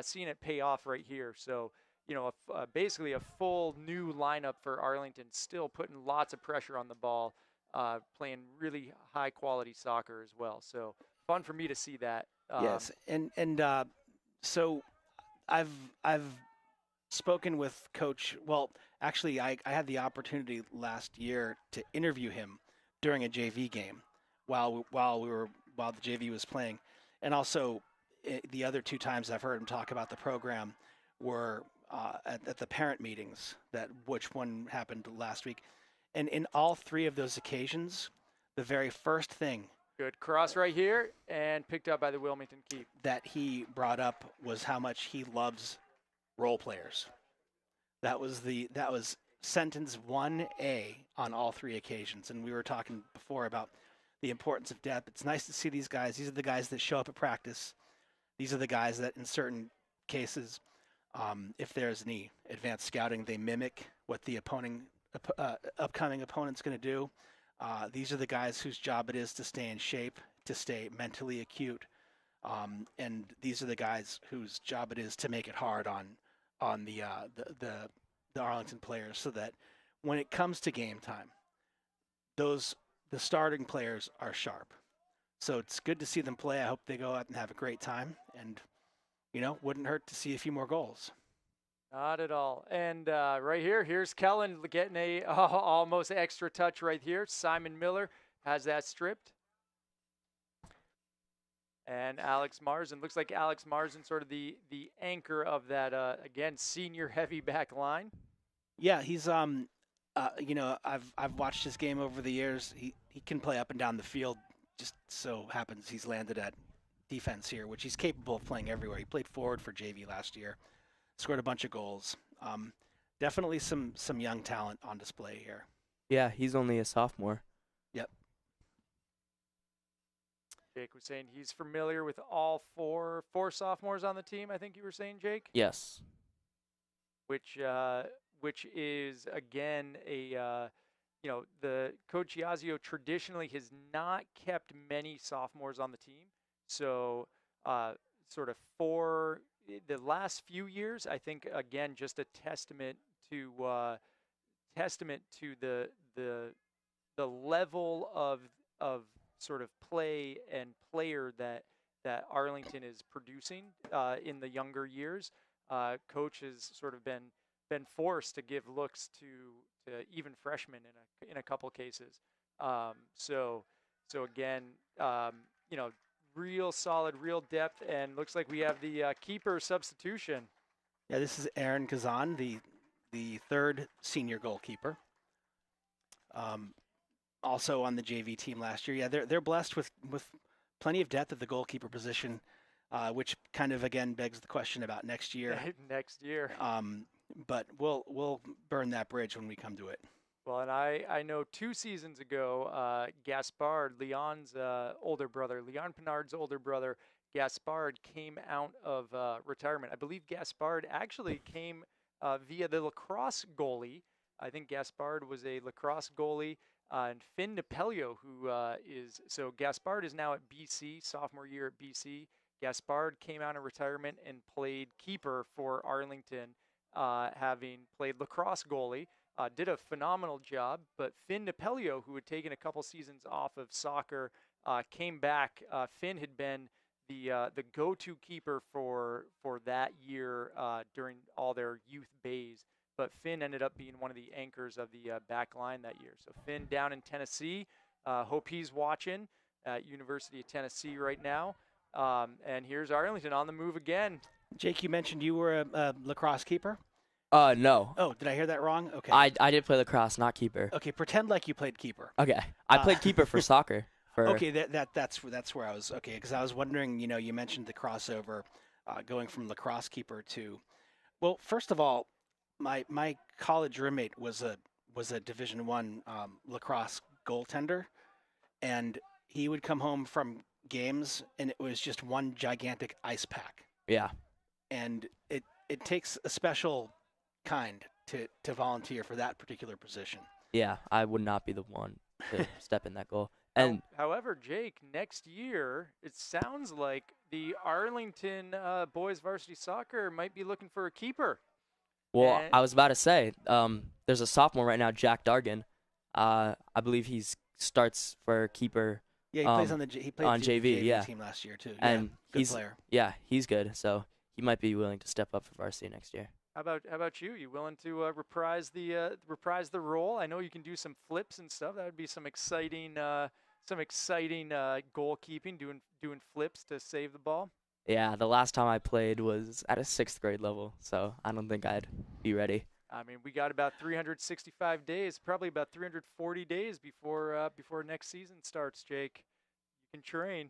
seeing it pay off right here. So, basically a full new lineup for Arlington, still putting lots of pressure on the ball, playing really high quality soccer as well. So fun for me to see that. Yes, and so I've spoken with Coach. Well, actually, I had the opportunity last year to interview him during a JV game while the JV was playing, and also the other 2 times I've heard him talk about the program were at the parent meetings, which one happened last week, and in all 3 of those occasions, the very first thing. Good cross right here, and picked up by the Wilmington keep. That he brought up was how much he loves role players. That was sentence 1A on all 3 occasions. And we were talking before about the importance of depth. It's nice to see these guys. These are the guys that show up at practice. These are the guys that in certain cases, if there's any advanced scouting, they mimic what the upcoming opponent's going to do. These are the guys whose job it is to stay in shape, to stay mentally acute, and these are the guys whose job it is to make it hard on the Arlington players, so that when it comes to game time, the starting players are sharp. So it's good to see them play. I hope they go out and have a great time, and wouldn't hurt to see a few more goals. Not at all. And right here's Kellen getting a almost extra touch right here. Simon Miller has that stripped. And Alex Marzen, looks like Alex Marzen sort of the anchor of that, again, senior heavy back line. Yeah, he's, I've watched his game over the years. He can play up and down the field. Just so happens he's landed at defense here, which he's capable of playing everywhere. He played forward for JV last year. Scored a bunch of goals. Definitely some young talent on display here. Yeah, he's only a sophomore. Yep. Jake was saying he's familiar with all four sophomores on the team, I think you were saying, Jake? Yes. Which is, again, the Coach Yazio traditionally has not kept many sophomores on the team. So sort of for the last few years, I think, again, just a testament to the level of sort of play and player that Arlington is producing in the younger years. Coach has sort of been forced to give looks to even freshmen in a couple cases. So again, real solid, real depth, and looks like we have the keeper substitution. Yeah, this is Aaron Kazan, the 3rd senior goalkeeper. Also on the JV team last year. Yeah, they're blessed with plenty of depth at the goalkeeper position, which kind of again begs the question about next year. Next year. But we'll burn that bridge when we come to it. Well, and I know 2 seasons ago, Gaspard, Leon's older brother, Leon Pinard's older brother, Gaspard came out of retirement. I believe Gaspard actually came via the lacrosse goalie. I think Gaspard was a lacrosse goalie. And Finn Napelio, so Gaspard is now at BC, sophomore year at BC. Gaspard came out of retirement and played keeper for Arlington, having played lacrosse goalie. Did a phenomenal job, but Finn Napelio, who had taken a couple seasons off of soccer, came back. Finn had been the go-to keeper for that year during all their youth bays, but Finn ended up being one of the anchors of the back line that year. So Finn down in Tennessee. Hope he's watching at University of Tennessee right now. And here's Arlington on the move again. Jake, you mentioned you were a lacrosse keeper? No. Oh, did I hear that wrong? Okay. I did play lacrosse, not keeper. Okay, pretend like you played keeper. Okay. I played keeper for soccer. Okay, that's where I was. Okay, because I was wondering, you mentioned the crossover going from lacrosse keeper to, well, first of all, my college roommate was a Division I lacrosse goaltender, and he would come home from games and it was just one gigantic ice pack. Yeah. and it takes a special kind to volunteer for that particular position. Yeah, I would not be the one to step in that goal. And however, Jake, next year it sounds like the Arlington boys varsity soccer might be looking for a keeper. well, I was about to say, there's a sophomore right now, Jack Dargan. I believe he starts for keeper. Yeah, he plays on the JV team last year too. And yeah, good player. Yeah, he's good. So he might be willing to step up for varsity next year. How about you? You willing to reprise the role? I know you can do some flips and stuff. That would be some exciting goalkeeping, doing flips to save the ball. Yeah, the last time I played was at a 6th grade level, so I don't think I'd be ready. I mean, we got about 365 days, probably about 340 days before next season starts, Jake. You can train.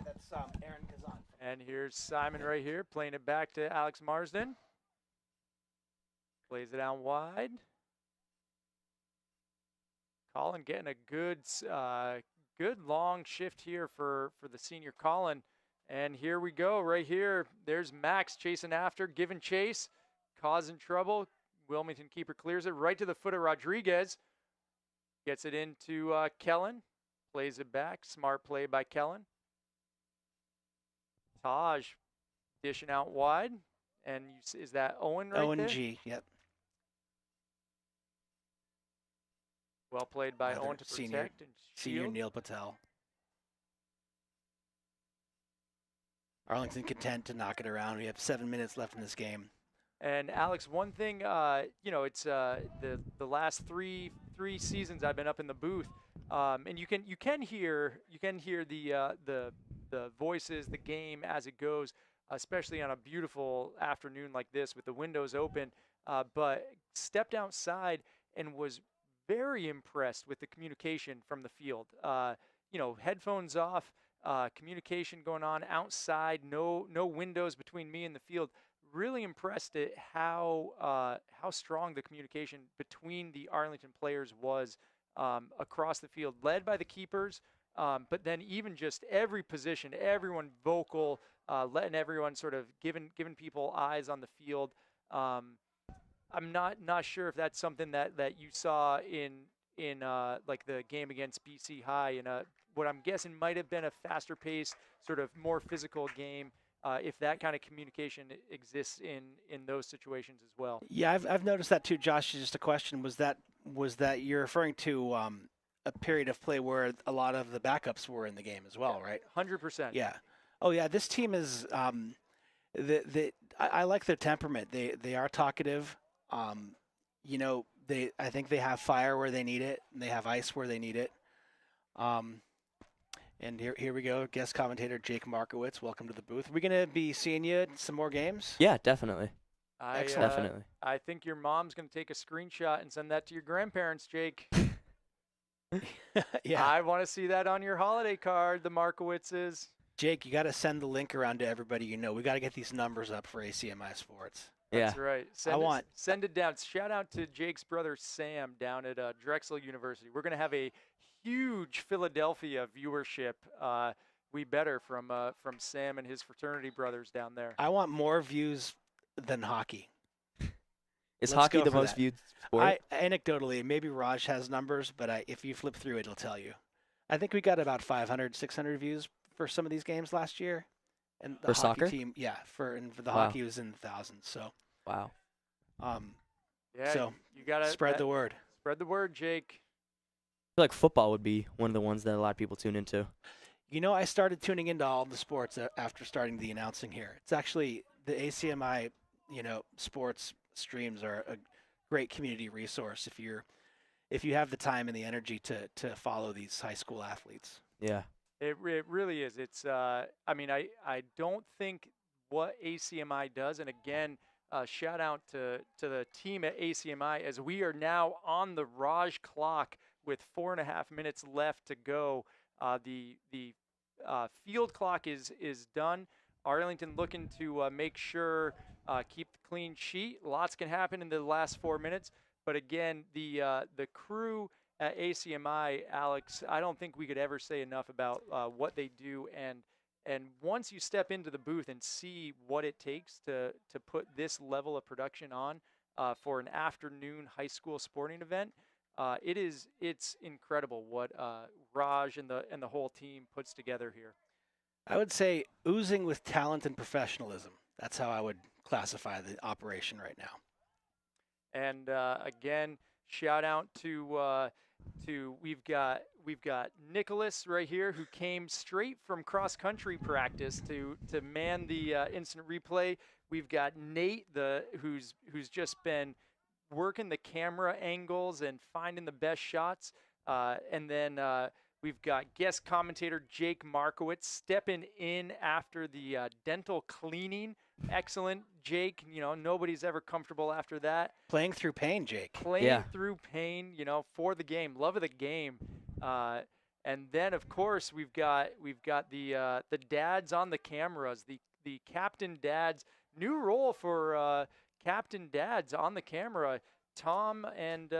That's Aaron Kazan. And here's Simon right here, playing it back to Alex Marsden. Plays it out wide. Colin getting a good long shift here for the senior Colin. And here we go, right here. There's Max chasing after, giving chase, causing trouble. Wilmington keeper clears it right to the foot of Rodriguez. Gets it into Kellen. Plays it back. Smart play by Kellen. Taj dishing out wide. And is that Owen right Owen there? G, yep. Well played by Another Owen to senior, protect and Senior shield. Neil Patel. Arlington content to knock it around. We have 7 minutes left in this game. And Alex, one thing, it's the last three seasons I've been up in the booth, and you can hear the voices, the game as it goes, especially on a beautiful afternoon like this with the windows open. But stepped outside and was very impressed with the communication from the field. Headphones off, communication going on outside, no windows between me and the field. Really impressed at how strong the communication between the Arlington players was across the field, led by the keepers, but then even just every position, everyone vocal, letting everyone sort of giving people eyes on the field. I'm not sure if that's something that you saw in like the game against BC High, and what I'm guessing might have been a faster paced, sort of more physical game. If that kind of communication exists in those situations as well. Yeah, I've noticed that too, Josh. Just a question: was that you're referring to a period of play where a lot of the backups were in the game as well, right? 100%. Yeah. Oh yeah, this team is. I like their temperament. They are talkative. I think they have fire where they need it, and they have ice where they need it. And here we go, guest commentator Jake Markowitz. Welcome to the booth. Are we going to be seeing you at some more games? Yeah, definitely. Excellent. Definitely. I think your mom's going to take a screenshot and send that to your grandparents, Jake. Yeah. I want to see that on your holiday card, the Markowitzes. Jake, you got to send the link around to everybody you know. We got to get these numbers up for ACMi Sports. That's right. Send it down. Shout out to Jake's brother Sam down at Drexel University. We're going to have a huge Philadelphia viewership. We better from Sam and his fraternity brothers down there. I want more views than hockey. Is Let's hockey go the for most that. viewed sport? Anecdotally, maybe Raj has numbers, but if you flip through it, it'll tell you. I think we got about 500, 600 views for some of these games last year. And the For hockey soccer? team, yeah, for the Wow. hockey was in the thousands. So, Wow. Yeah, so you gotta spread the word. Spread the word, Jake. I feel like football would be one of the ones that a lot of people tune into. You know, I started tuning into all the sports after starting the announcing here. It's actually the ACMi, sports streams are a great community resource if you have the time and the energy to follow these high school athletes. Yeah. It really is. It's I don't think what ACMi does, and again, shout out to the team at ACMi as we are now on the Raj clock with 4.5 minutes left to go. The field clock is done. Arlington looking to make sure keep the clean sheet. Lots can happen in the last 4 minutes, but again, the crew at ACMi, Alex, I don't think we could ever say enough about what they do. And once you step into the booth and see what it takes to put this level of production on for an afternoon high school sporting event, it's incredible what Raj and the whole team puts together here. I would say oozing with talent and professionalism. That's how I would classify the operation right now. And again, shout out to we've got Nicholas right here, who came straight from cross country practice to man the instant replay. We've got Nate, who's just been working the camera angles and finding the best shots, and then we've got guest commentator Jake Markowitz stepping in after the dental cleaning. Excellent, Jake. Nobody's ever comfortable after that. Playing through pain, Jake. Playing through pain, for the game, love of the game. And then, of course, we've got the dads on the cameras, the captain dads. New role for captain dads on the camera. Tom and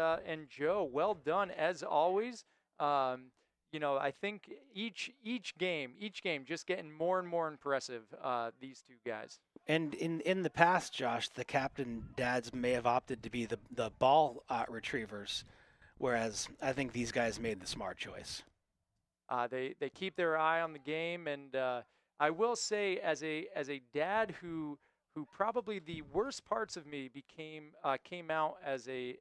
Joe, well done as always. I think each game just getting more and more impressive, these two guys. And in the past, Josh, the captain dads may have opted to be the ball retrievers, whereas I think these guys made the smart choice. They keep their eye on the game, and I will say, as a dad who probably the worst parts of me came out as a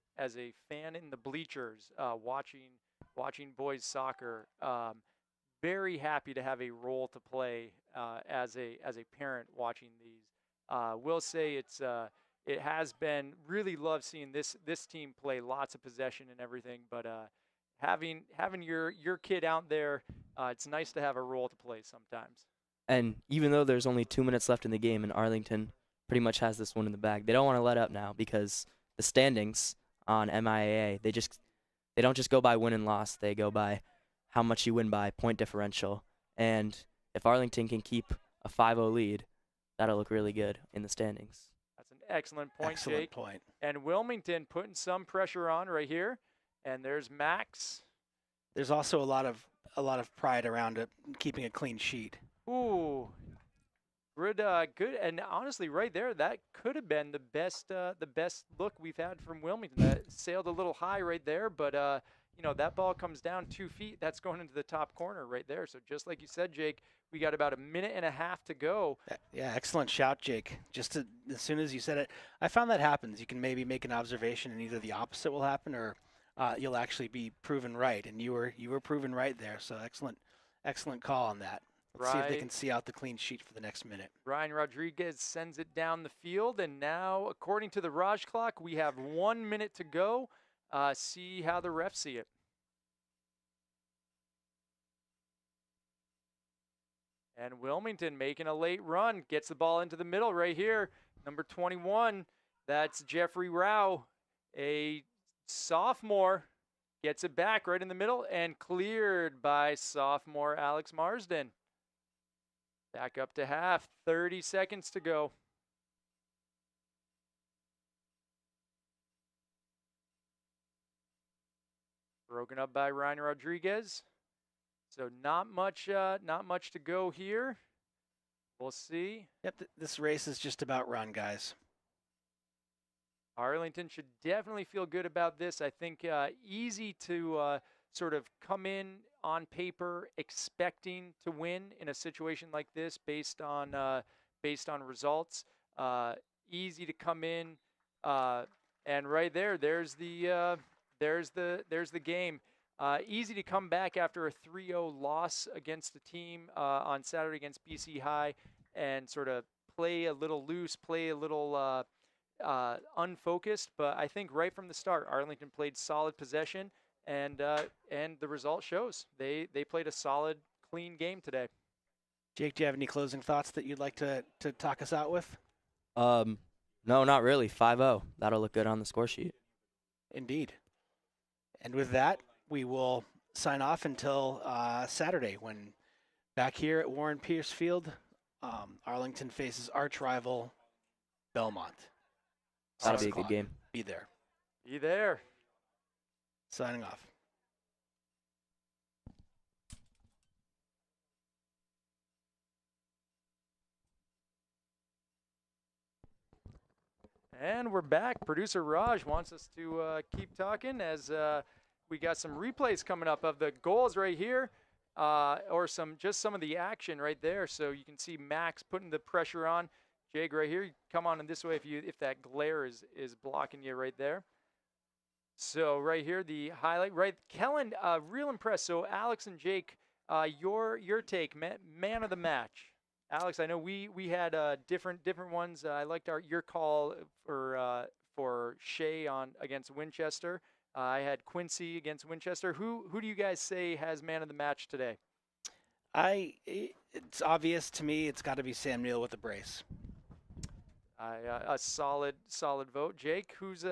fan in the bleachers, watching boys soccer. Very happy to have a role to play as a parent watching these. Will say it has been really love seeing this team play, lots of possession and everything, but having your kid out there, it's nice to have a role to play sometimes. And even though there's only 2 minutes left in the game and Arlington pretty much has this one in the bag, they don't want to let up now, because the standings on MIAA, they don't just go by win and loss, they go by how much you win by, point differential. And if Arlington can keep a 5-0 lead, that'll look really good in the standings. That's an excellent point, Excellent Jake. point. And Wilmington putting some pressure on right here. And there's Max. There's also a lot of pride around it, keeping a clean sheet. Ooh, good. And honestly, right there, that could have been the best look we've had from Wilmington. That sailed a little high right there, but that ball comes down 2 feet. That's going into the top corner right there. So just like you said, Jake, we got about a minute and a half to go. Yeah, excellent shout, Jake. As soon as you said it, I found that happens. You can maybe make an observation, and either the opposite will happen, or you'll actually be proven right. And you were proven right there. So excellent call on that. Let's see if they can see out the clean sheet for the next minute. Ryan Rodriguez sends it down the field, and now, according to the Raj clock, we have 1 minute to go. See how the refs see it. And Wilmington making a late run, gets the ball into the middle right here. Number 21, that's Jeffrey Rao, a sophomore, gets it back right in the middle and cleared by sophomore Alex Marsden. Back up to half, 30 seconds to go. Broken up by Ryan Rodriguez. So not much to go here. We'll see. Yep, this race is just about run, guys. Arlington should definitely feel good about this. I think easy to sort of come in on paper expecting to win in a situation like this based on results. Easy to come in, and right there's the game. Easy to come back after a 3-0 loss against the team on Saturday against BC High, and sort of play a little loose, play a little unfocused. But I think right from the start, Arlington played solid possession, and the result shows. They played a solid, clean game today. Jake, do you have any closing thoughts that you'd like to talk us out with? No, not really. 5-0. That'll look good on the score sheet. Indeed. And with that, we will sign off until Saturday, when back here at Warren Peirce Field, Arlington faces arch rival Belmont. That'll be a good game. Be there. Be there. Signing off. And we're back. Producer Raj wants us to keep talking as we got some replays coming up of the goals right here, or some of the action right there. So you can see Max putting the pressure on. Jake right here, come on in this way if that glare is blocking you right there. So right here, the highlight. Right, Kellen, real impressed. So Alex and Jake, your take, man of the match. Alex, I know we had different ones. I liked your call for Shea against Winchester. I had Quincy against Winchester. Who do you guys say has man of the match today? It's obvious to me. It's got to be Sam Neill with the brace. A solid vote. Jake, who's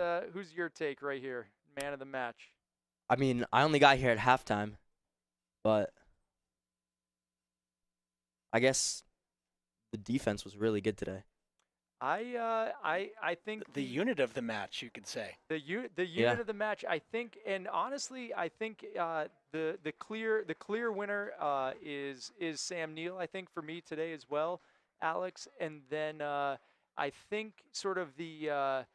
your take right here? Man of the match. I mean, I only got here at halftime, but I guess the defense was really good today. I think the unit of the match, you could say. The unit of the match, I think, and honestly, I think the clear winner is Sam Neill. I think for me today as well, Alex, and then I think sort of the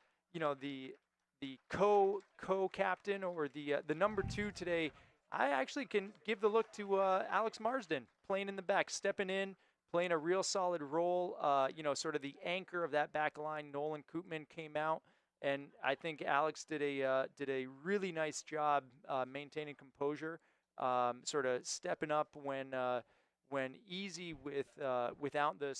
co-captain or the number 2 today. I actually can give the look to Alex Marsden playing in the back, stepping in, playing a real solid role, sort of the anchor of that back line. Nolan Koopman came out, and I think Alex did a really nice job maintaining composure, sort of stepping up when easy without the